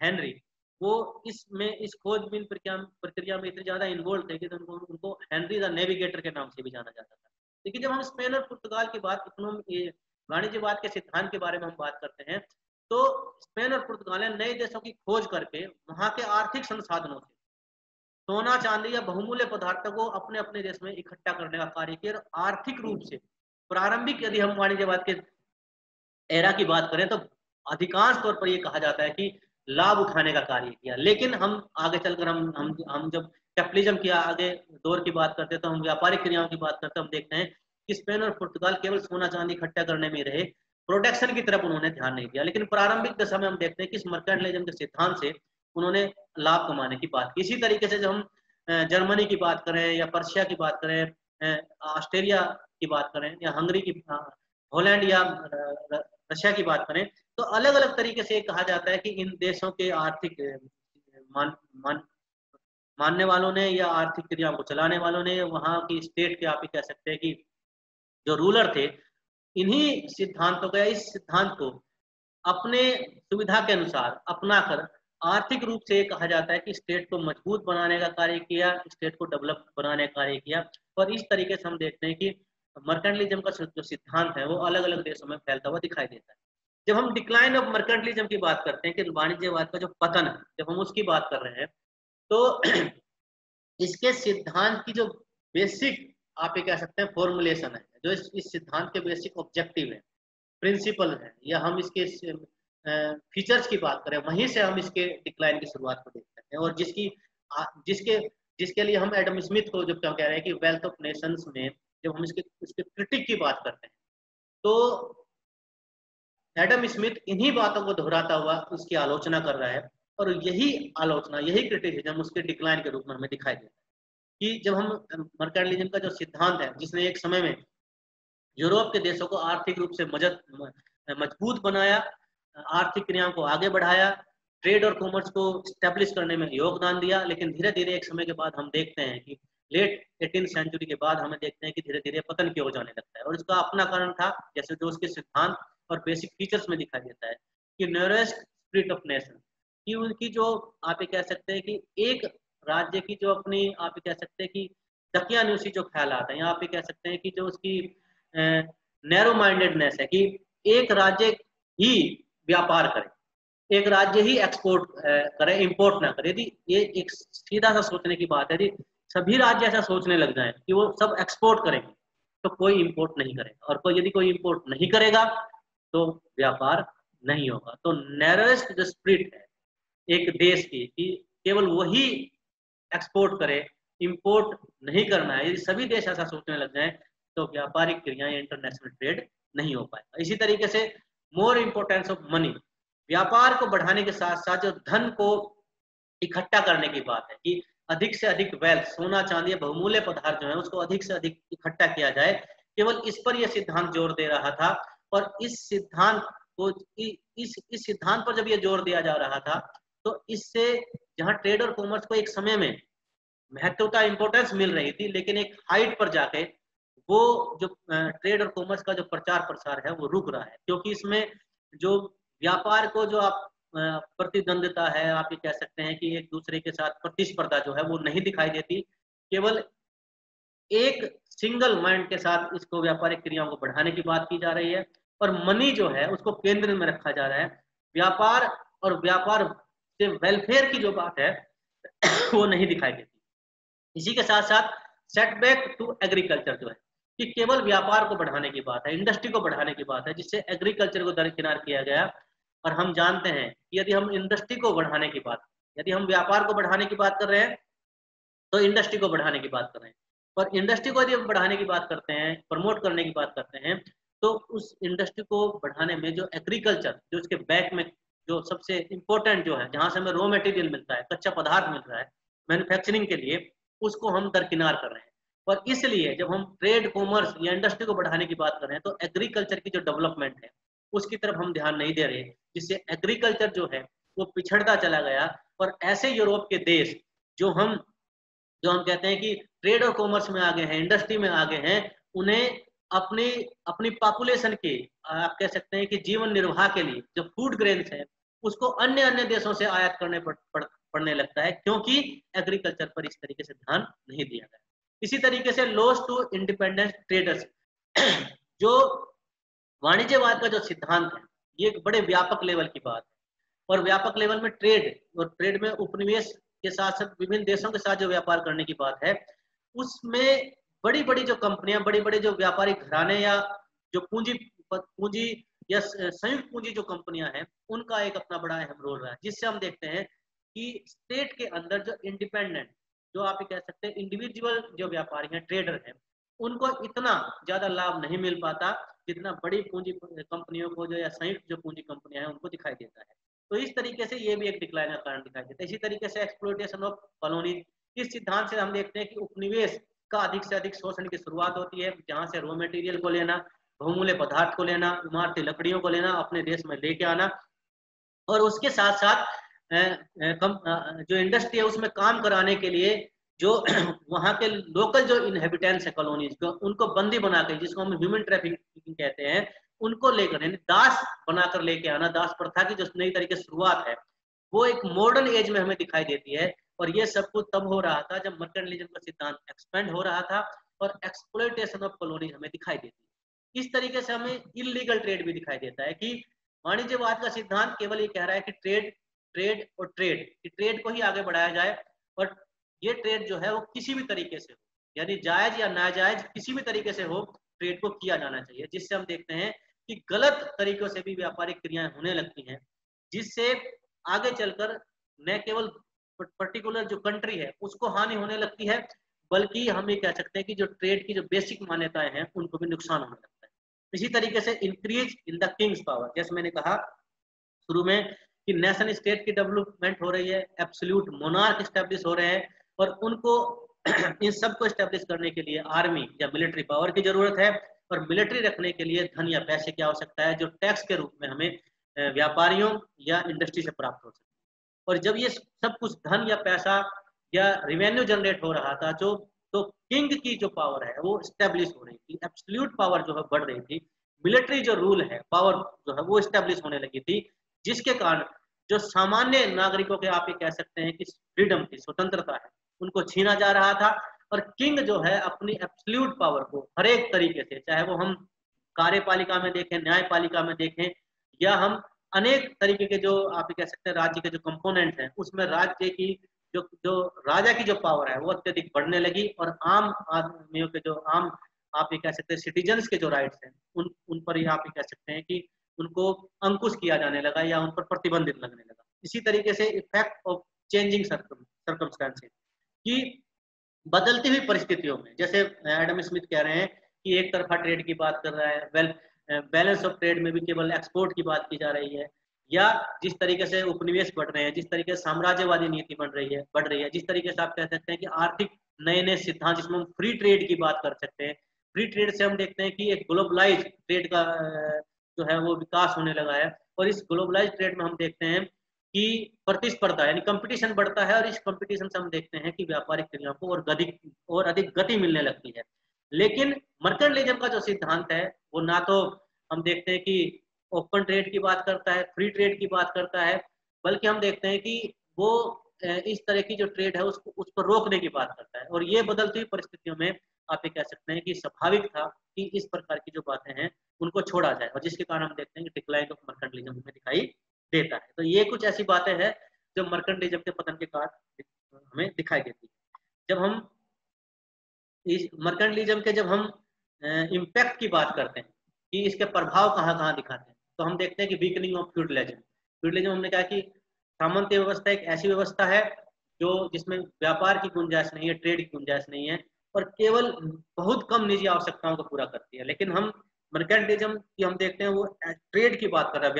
A: हेनरी, वो इस खोजबीन प्रक्रिया में इतने ज्यादा इन्वॉल्व थे कि उनको हेनरी द नेविगेटर के नाम से भी जाना जाता था। लेकिन जब हम स्पेन और पुर्तगाल की बात, वाणिज्यवाद के सिद्धांत के बारे में हम बात करते हैं, तो स्पेन और पुर्तगाल ने नए देशों की खोज करके वहां के आर्थिक संसाधनों से सोना चांदी या बहुमूल्य पदार्थों को अपने अपने देश में इकट्ठा करने का कार्य किया। और आर्थिक रूप से प्रारंभिक यदि हम वाणिज्यवाद के एरा की बात करें तो अधिकांश तौर पर यह कहा जाता है कि लाभ उठाने का कार्य किया। लेकिन हम आगे चलकर हम जब कैपिटलिज्म की आगे दौर की बात करते हैं तो हम व्यापारिक क्रियाओं की बात करते हैं, हम देखते हैं कि स्पेन और पुर्तगाल केवल सोना चांदी इकट्ठा करने में रहे, प्रोडक्शन की तरफ उन्होंने ध्यान नहीं दिया। लेकिन प्रारंभिक दशा में हम देखते हैं कि इस मर्केंटाइलिज्म के सिद्धांत से उन्होंने लाभ कमाने की बात की। इसी तरीके से जब हम जर्मनी की बात करें या पर्शिया की बात करें, ऑस्ट्रेलिया की बात करें या हंगरी की, हॉलैंड या रशिया की बात करें, तो अलग अलग तरीके से कहा जाता है कि इन देशों के आर्थिक मानने वालों ने या आर्थिक क्रियाओं को चलाने वालों ने, वहां की स्टेट के आप ही कह सकते हैं कि जो रूलर थे, इन्हीं सिद्धांतों का, इस सिद्धांत को अपने सुविधा के अनुसार अपनाकर आर्थिक रूप से कहा जाता है कि स्टेट को मजबूत बनाने का कार्य किया, स्टेट को डेवलप बनाने का कार्य किया। और इस तरीके से हम देखते हैं कि मर्केंटलिज्म का जो सिद्धांत है वो अलग अलग देशों में फैलता हुआ दिखाई देता है। जब हम डिक्लाइन ऑफ मर्केंटलिज्म की बात करते हैं कि वाणिज्यवाद का जो पतन है, जब हम उसकी बात कर रहे हैं तो इसके सिद्धांत की जो बेसिक आप ये कह सकते हैं फॉर्मुलेशन है, जो इस सिद्धांत के बेसिक ऑब्जेक्टिव है, प्रिंसिपल है, या हम इसके फीचर्स की बात करें, वहीं से हम इसके डिक्लाइन की शुरुआत को देख सकते हैं। और जिसके जिसके लिए हम एडम स्मिथ को जब क्या कह रहे हैं कि वेल्थ ऑफ नेशंस में जब हम इसके क्रिटिक की बात करते हैं तो एडम स्मिथ इन्हीं बातों को दोहराता हुआ उसकी आलोचना कर रहा है। और यही आलोचना, यही क्रिटिसिज्म उसके डिक्लाइन के रूप में हमें दिखाई देता है कि जब हम मर्केंटलिज्म का जो सिद्धांत है, जिसने एक समय में यूरोप के देशों को आर्थिक रूप से मजबूत बनाया, आर्थिक क्रियाओं को आगे बढ़ाया, ट्रेड और कॉमर्स को स्टैब्लिश करने में योगदान दिया, लेकिन धीरे धीरे एक समय के बाद हम देखते हैं कि लेट 18th सेंचुरी के बाद हमें देखते हैं कि धीरे धीरे पतन की ओर जाने लगता है। और इसका अपना कारण था, जैसे जो उसके सिद्धांत और बेसिक फीचर्स में दिखाई देता है कि नैरोएस्ट स्पिरिट ऑफ नेशन, कि उनकी जो आप ये कह सकते हैं कि एक राज्य की जो अपनी आप ये कह सकते हैं कि दकियानूसी जो ख्यालात हैं, या आप ये कह सकते हैं कि जो उसकी नैरो माइंडेडनेस है कि एक राज्य ही व्यापार करे, एक राज्य ही एक्सपोर्ट करे, इंपोर्ट ना करे। यदि ये एक सीधा सा सोचने की बात है, यदि सभी राज्य ऐसा सोचने लग जाए कि वो सब एक्सपोर्ट करेंगे तो कोई इंपोर्ट नहीं करेगा, और यदि कोई इंपोर्ट नहीं करेगा तो व्यापार नहीं होगा। तो नैरोएस्ट जो स्पिरिट है एक देश की कि केवल वही एक्सपोर्ट करे, इंपोर्ट नहीं करना है, यदि सभी देश ऐसा सोचने लग जाए तो व्यापारिक क्रियाएं, इंटरनेशनल ट्रेड नहीं हो पाएगा। इसी तरीके से मोर इम्पोर्टेंस ऑफ मनी, व्यापार को बढ़ाने के साथ साथ जो धन को इकट्ठा करने की बात है कि अधिक से अधिक वेल्थ, सोना चांदी बहुमूल्य पदार्थ जो है उसको अधिक से अधिक इकट्ठा किया जाए, केवल इस पर यह सिद्धांत जोर दे रहा था। और इस सिद्धांत को इस सिद्धांत पर जब ये जोर दिया जा रहा था तो इससे जहां ट्रेड और कॉमर्स को एक समय में महत्वता, इंपोर्टेंस मिल रही थी, लेकिन एक हाइट पर जाके वो जो ट्रेड और कॉमर्स का जो प्रचार प्रसार है वो रुक रहा है, क्योंकि इसमें जो व्यापार को जो आप प्रतिद्वंदिता है, आप ये कह सकते हैं कि एक दूसरे के साथ प्रतिस्पर्धा जो है वो नहीं दिखाई देती। केवल एक सिंगल माइंड के साथ इसको व्यापारिक क्रियाओं को बढ़ाने की बात की जा रही है, और मनी जो है उसको केंद्र में रखा जा रहा है। व्यापार और व्यापार से वेलफेयर की जो बात है वो नहीं दिखाई देती। इसी के साथ साथ सेटबैक टू एग्रीकल्चर जो है कि केवल व्यापार को बढ़ाने की बात है, इंडस्ट्री को बढ़ाने की बात है, जिससे एग्रीकल्चर को दरकिनार किया गया। और हम जानते हैं कि यदि हम इंडस्ट्री को बढ़ाने की बात, यदि हम व्यापार को बढ़ाने की बात कर रहे हैं तो इंडस्ट्री को बढ़ाने की बात कर रहे हैं, और इंडस्ट्री को यदि हम बढ़ाने की बात करते हैं, प्रमोट करने की बात करते हैं, तो उस इंडस्ट्री को बढ़ाने में जो एग्रीकल्चर, जो उसके बैक में जो सबसे इम्पोर्टेंट जो है, जहां से हमें रॉ मटेरियल मिलता है, कच्चा पदार्थ मिल रहा है मैन्युफैक्चरिंग के लिए, उसको हम दरकिनार कर रहे हैं। और इसलिए जब हम ट्रेड, कॉमर्स या इंडस्ट्री को बढ़ाने की बात कर रहे हैं तो एग्रीकल्चर की जो डेवलपमेंट है उसकी तरफ हम ध्यान नहीं दे रहे, जिससे एग्रीकल्चर जो है वो पिछड़ता चला गया। और ऐसे यूरोप के देश जो हम कहते हैं कि ट्रेड और कॉमर्स में आगे हैं, इंडस्ट्री में आगे हैं, उन्हें अपनी अपनी पॉपुलेशन के आप कह सकते हैं कि जीवन निर्वाह के लिए जो फूड ग्रेन्स है उसको अन्य अन्य देशों से आयात करने पड़ने लगता है, क्योंकि एग्रीकल्चर पर इस तरीके से ध्यान नहीं दिया गया। इसी तरीके से लॉस टू इंडिपेंडेंट ट्रेडर्स, जो वाणिज्यवाद का जो सिद्धांत है ये एक बड़े व्यापक लेवल की बात है, और व्यापक लेवल में ट्रेड में उपनिवेश के साथ साथ विभिन्न देशों के साथ जो व्यापार करने की बात है, उसमें बड़ी बड़ी जो कंपनियां, बड़ी बड़ी जो व्यापारिक घराने या जो पूंजी या संयुक्त पूंजी जो कंपनियां हैं उनका एक अपना बड़ा अहम रोल रहा है, जिससे हम देखते हैं कि स्टेट के अंदर जो इंडिपेंडेंट, जो आप कह सकते हैं इंडिविजुअल जो व्यापारी हैं, ट्रेडर हैं, उनको इतना ज्यादा लाभ नहीं मिल पाता जितना बड़ी पूंजी कंपनियों को जो या संयुक्त जो पूंजी कंपनियां हैं उनको दिखाई देता है। तो इस तरीके से ये भी एक डिक्लाइन का कारण दिखाई देता है। इसी तरीके से एक्सप्लॉयटेशन ऑफ कॉलोनी, इस सिद्धांत से हम देखते हैं कि उपनिवेश का अधिक से अधिक शोषण की शुरुआत होती है, जहां से रॉ मटेरियल को लेना, बहुमूल्य पदार्थ को लेना, इमारती लकड़ियों को लेना, अपने देश में लेके आना, और उसके साथ साथ जो इंडस्ट्री है उसमें काम कराने के लिए जो वहाँ के लोकल जो इनहेबिटेंट्स है कॉलोनीज को, उनको बंदी बना के, जिसको हम ह्यूमन ट्रैफिकिंग कहते हैं, उनको लेकर यानी दास बनाकर लेके आना, दास प्रथा की जो नई तरीके से शुरुआत है वो एक मॉडर्न एज में हमें दिखाई देती है। और ये सब कुछ तब हो रहा था जब मर्केंटलिज्म का सिद्धांत एक्सपेंड हो रहा था और एक्सप्लॉयटेशन ऑफ कॉलोनीज हमें दिखाई देती है। इस तरीके से हमें इलीगल ट्रेड भी दिखाई देता है कि वाणिज्यवाद का सिद्धांत केवल ये कह रहा है कि ट्रेड ट्रेड और ट्रेड, कि ट्रेड को ही आगे बढ़ाया जाए, और ये ट्रेड जो है वो किसी भी तरीके से हो, यानी जायज या नाजायज किसी भी तरीके से हो, ट्रेड को किया जाना चाहिए। जिससे हम देखते हैं कि गलत तरीकों से भी व्यापारिक क्रियाएं होने लगती हैं, जिससे आगे चलकर न केवल पर्टिकुलर जो कंट्री है उसको हानि होने लगती है, बल्कि हम ये कह सकते हैं कि जो ट्रेड की जो बेसिक मान्यताएं हैं उनको भी नुकसान होने लगता है। इसी तरीके से increase in the Kings power, जैसे मैंने कहा शुरू में कि नेशन स्टेट की डेवलपमेंट हो रही है, एब्सोल्यूट मोनार्क स्टैब्लिश हो रहे हैं, और उनको इन सब को स्टैब्लिश करने के लिए आर्मी या मिलिट्री पावर की जरूरत है, और मिलिट्री रखने के लिए धन या पैसे की आवश्यकता है, जो टैक्स के रूप में हमें व्यापारियों या इंडस्ट्री से प्राप्त हो सकता है। और जब ये सब कुछ धन या पैसा या रिवेन्यू जनरेट हो रहा था, जो तो किंग की जो पावर है वो स्टैब्लिश हो रही थी, एब्सोल्यूट पावर जो है बढ़ रही थी, मिलिट्री जो रूल है, पावर जो है वो स्टैब्लिश होने लगी थी, जिसके कारण जो सामान्य नागरिकों के आप ये कह सकते हैं कि फ्रीडम की स्वतंत्रता है उनको छीना जा रहा था। और किंग जो है अपनी एब्सोल्यूट पावर को हर एक तरीके से, चाहे वो हम कार्यपालिका में देखें, न्यायपालिका में देखें, या हम अनेक तरीके के जो आप कह सकते हैं राज्य के जो कंपोनेंट हैं उसमें राज्य की जो जो राजा की जो पावर है वो अत्यधिक बढ़ने लगी, और आम आदमियों के जो आम आप ये कह सकते हैं सिटीजन्स के जो राइट्स हैं उन पर ही आप ये कह सकते हैं कि उनको अंकुश किया जाने लगा या उन पर प्रतिबंधित लगने लगा। इसी तरीके से इफेक्ट ऑफ चेंजिंग सर्कमस्टेंसेस, कि बदलती हुई परिस्थितियों में, जैसे एडम स्मिथ कह रहे हैं कि एक तरफा ट्रेड की बात कर रहा है, बैलेंस ऑफ ट्रेड में भी केवल एक्सपोर्ट की बात की जा रही है, या जिस तरीके से उपनिवेश बढ़ रहे हैं, जिस तरीके से साम्राज्यवादी नीति बढ़ रही है, जिस तरीके से आप कह सकते हैं कि आर्थिक नए नए सिद्धांत, जिसमें हम फ्री ट्रेड की बात कर सकते हैं। फ्री ट्रेड से हम देखते हैं कि एक ग्लोबलाइज ट्रेड का जो है वो विकास होने लगा है, और इस ग्लोबलाइज ट्रेड में हम देखते हैं कि प्रतिस्पर्धा यानी कंपटीशन बढ़ता है, और इस कंपटीशन से हम देखते हैं कि व्यापारिक क्रियाओं को और अधिक गति मिलने लगती है। लेकिन मर्केंटलिज्म का जो सिद्धांत है वो ना तो हम देखते हैं कि ओपन ट्रेड की बात करता है, फ्री ट्रेड की बात करता है, बल्कि हम देखते हैं कि वो इस तरह की जो ट्रेड है उस पर रोकने की बात करता है। और ये बदलती हुई परिस्थितियों में आप ये कह सकते हैं कि स्वाभाविक था कि इस प्रकार की जो बातें हैं उनको छोड़ा जाए, और जिसके कारण हम देखते हैं कि डिक्लाइन ऑफ मर्केंटलिज्म में दिखाई देता है। तो ये कुछ ऐसी बातें हैं जो मर्केंटलिज्म के पतन के कारण हमें दिखाई देती है। जब हम इस मर्केंटलिज्म के जब हम इम्पैक्ट की बात करते हैं कि इसके प्रभाव कहाँ कहाँ दिखाते हैं, तो हम देखते हैं कि वीकनिंग ऑफ फ्यूडलिज्म। फ्यूडलिज्म हमने कहा कि सामंती व्यवस्था एक ऐसी व्यवस्था है जो जिसमें व्यापार की गुंजाइश नहीं है, ट्रेड की गुंजाइश नहीं है, और केवल बहुत कम निजी आवश्यकताओं को पूरा करती है। लेकिन हम मर्केंटलिज्म की हम देखते हैं वो ट्रेड की बात कर रहा है,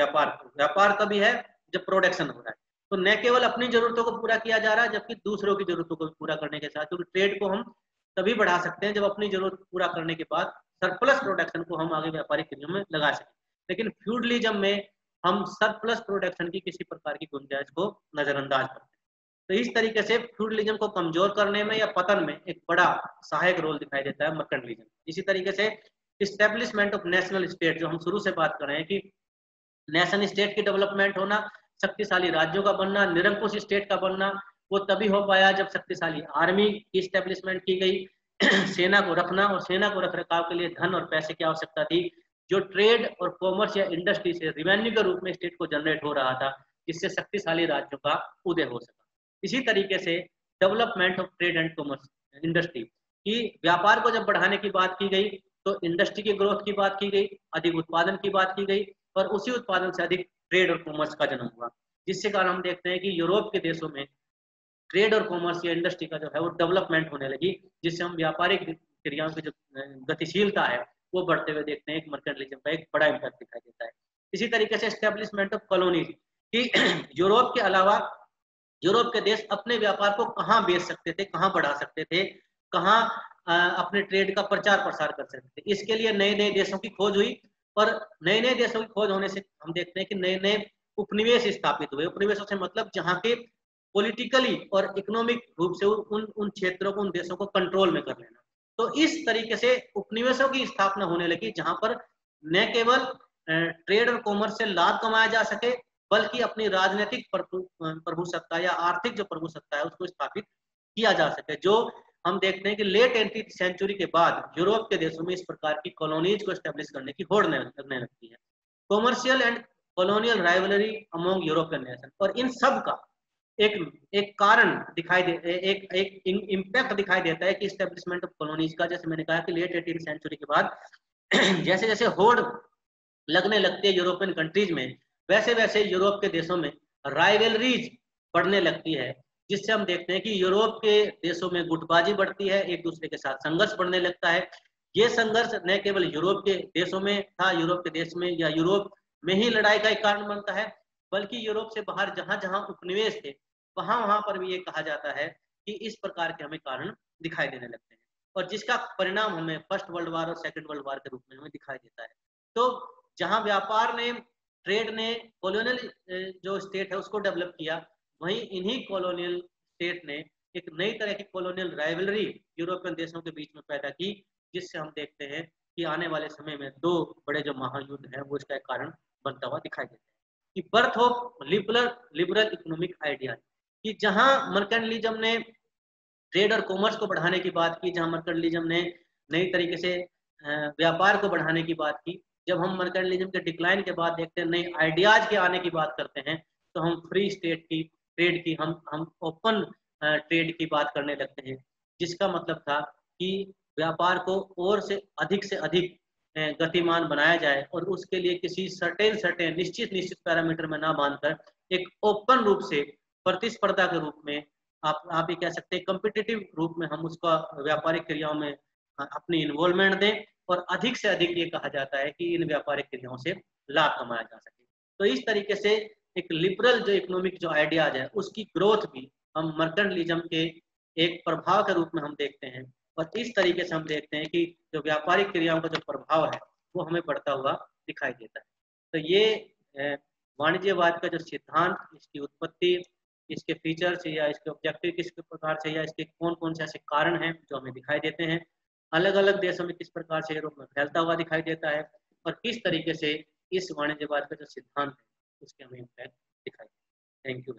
A: व्यापार तभी है जब प्रोडक्शन हो रहा है। तो न केवल अपनी जरूरतों को पूरा किया जा रहा है, जबकि दूसरों की जरूरतों को पूरा करने के साथ, क्योंकि ट्रेड को हम तभी बढ़ा सकते हैं जब अपनी जरूरत पूरा करने के बाद सरप्लस प्रोडक्शन को हम आगे व्यापारिक क्रियाओं में लगा सकें। लेकिन फ्यूडलिज्म में हम सरप्लस प्रोडक्शन की किसी प्रकार की गुंजाइश को नजरअंदाज करते हैं। तो इस तरीके से फ्यूडलिज्म को कमजोर करने में या पतन में एक बड़ा सहायक रोल दिखाई देता है मर्केंटलिज्म। इसी तरीके से इस्टेब्लिशमेंट ऑफ नेशनल स्टेट, जो हम शुरू से बात कर रहे हैं कि नेशन स्टेट की डेवलपमेंट होना, शक्तिशाली राज्यों का बनना, निरंकुश स्टेट का बनना, वो तभी हो पाया जब शक्तिशाली आर्मी की इस्टेब्लिशमेंट की गई। सेना को रखना और सेना को रख रखाव के लिए धन और पैसे की आवश्यकता थी, जो ट्रेड और कॉमर्स या इंडस्ट्री से रिवेन्यू के रूप में स्टेट को जनरेट हो रहा था, जिससे शक्तिशाली राज्यों का उदय हो सका। इसी तरीके से development of trade and commerce industry की व्यापार को जब बढ़ाने की बात की गई, तो इंडस्ट्री की ग्रोथ की बात की गई, अधिक उत्पादन की बात की गई, और उसी उत्पादन से अधिक ट्रेड और कॉमर्स का जन्म हुआ, जिसके कारण हम देखते हैं कि यूरोप के देशों में ट्रेड और कॉमर्स या इंडस्ट्री का जो है वो डेवलपमेंट होने लगी, जिससे हम व्यापारिक क्रियाओं की जो गतिशीलता है वो बढ़ते हुए देखते हैं। मर्केंटलिज्म का एक बड़ा इम्पैक्ट दिखाई देता है। इसी तरीके से एस्टेब्लिशमेंट ऑफ कॉलोनीज, कि यूरोप के अलावा यूरोप के देश अपने व्यापार को कहाँ बेच सकते थे, कहाँ बढ़ा सकते थे, कहाँ अपने ट्रेड का प्रचार प्रसार कर सकते थे। इसके लिए नए नए देशों की खोज हुई, और नए नए देशों की खोज होने से हम देखते हैं कि नए नए उपनिवेश स्थापित हुए। उपनिवेशों से मतलब जहाँ के पॉलिटिकली और इकोनॉमिक रूप से उन क्षेत्रों को, उन देशों को कंट्रोल में कर लेना। तो इस तरीके से उपनिवेशों की स्थापना होने लगी, जहां पर न केवल ट्रेड और कॉमर्स से लाभ कमाया जा सके, बल्कि अपनी राजनीतिक प्रभुसत्ता या आर्थिक जो प्रभुसत्ता है उसको स्थापित किया जा सके। जो हम देखते हैं कि लेट 18th सेंचुरी के बाद यूरोप के देशों में इस प्रकार की कॉलोनीज को एस्टेब्लिश करने की होड़ लगने लगती है। Commercial and colonial rivalry among European nation, और इन सब का एक एक कारण दिखाई दे, एक एक इम्पैक्ट दिखाई देता है कि इस्टेब्लिशमेंट ऑफ कॉलोनीज का। जैसे मैंने कहा कि लेट 18th सेंचुरी के बाद जैसे जैसे होड़ लगने लगती है यूरोपियन कंट्रीज में, वैसे वैसे यूरोप के देशों में राइवलरीज बढ़ने लगती है, जिससे हम देखते हैं कि यूरोप के देशों में गुटबाजी बढ़ती है, एक दूसरे के साथ संघर्ष बढ़ने लगता है। ये संघर्ष न केवल यूरोप के देशों में था, यूरोप के देश में या यूरोप में ही लड़ाई का एक कारण बनता है, बल्कि यूरोप से बाहर जहां जहां उपनिवेश थे वहां वहां पर भी ये कहा जाता है कि इस प्रकार के हमें कारण दिखाई देने लगते हैं, और जिसका परिणाम हमें फर्स्ट वर्ल्ड वार और सेकंड वर्ल्ड वार के रूप में हमें दिखाई देता है। तो जहां व्यापार ने, ट्रेड ने कॉलोनियल जो स्टेट है उसको डेवलप किया, वहीं इन्हीं कॉलोनियल स्टेट ने एक नई तरह की कॉलोनियल राइवलरी यूरोपियन देशों के बीच में पैदा की, जिससे हम देखते हैं कि आने वाले समय में दो बड़े जो महायुद्ध हैं वो इसका एक कारण बनता हुआ दिखाई देता है। कि birth of liberal economic idea, कि जहां मर्केंटलिज्म ने ट्रेड और कॉमर्स को बढ़ाने की बात की, जहां मर्केंटलिज्म ने नई तरीके से व्यापार को बढ़ाने की बात की, जब हम मर्केंटलिज्म के डिक्लाइन के बाद देखते हैं नए आइडियाज के आने की बात करते हैं, तो हम फ्री स्टेट की, ट्रेड की, हम ओपन ट्रेड की बात करने लगते हैं, जिसका मतलब था कि व्यापार को और से अधिक गतिमान बनाया जाए, और उसके लिए किसी सर्टेन निश्चित पैरामीटर में ना बांधकर एक ओपन रूप से प्रतिस्पर्धा के रूप में, आप ये कह सकते हैं कम्पिटिटिव रूप में हम उसका व्यापारिक क्रियाओं में अपनी इन्वॉल्वमेंट दें, और अधिक से अधिक ये कहा जाता है कि इन व्यापारिक क्रियाओं से लाभ कमाया जा सके। तो इस तरीके से एक लिबरल जो इकोनॉमिक जो आइडियाज है उसकी ग्रोथ भी हम मर्केंटलिज्म के एक प्रभाव के रूप में हम देखते हैं, और इस तरीके से हम देखते हैं कि जो व्यापारिक क्रियाओं का जो प्रभाव है वो हमें बढ़ता हुआ दिखाई देता है। तो ये वाणिज्यवाद का जो सिद्धांत, इसकी उत्पत्ति, इसके फीचर्स या इसके ऑब्जेक्टिव किस प्रकार से, या इसके कौन कौन से ऐसे कारण हैं जो हमें दिखाई देते हैं, अलग अलग देशों में किस प्रकार से यूरोप में फैलता हुआ दिखाई देता है, और किस तरीके से इस वाणिज्यवाद का जो सिद्धांत है उसके हमें इम्पैक्ट दिखाई देता है। Thank you.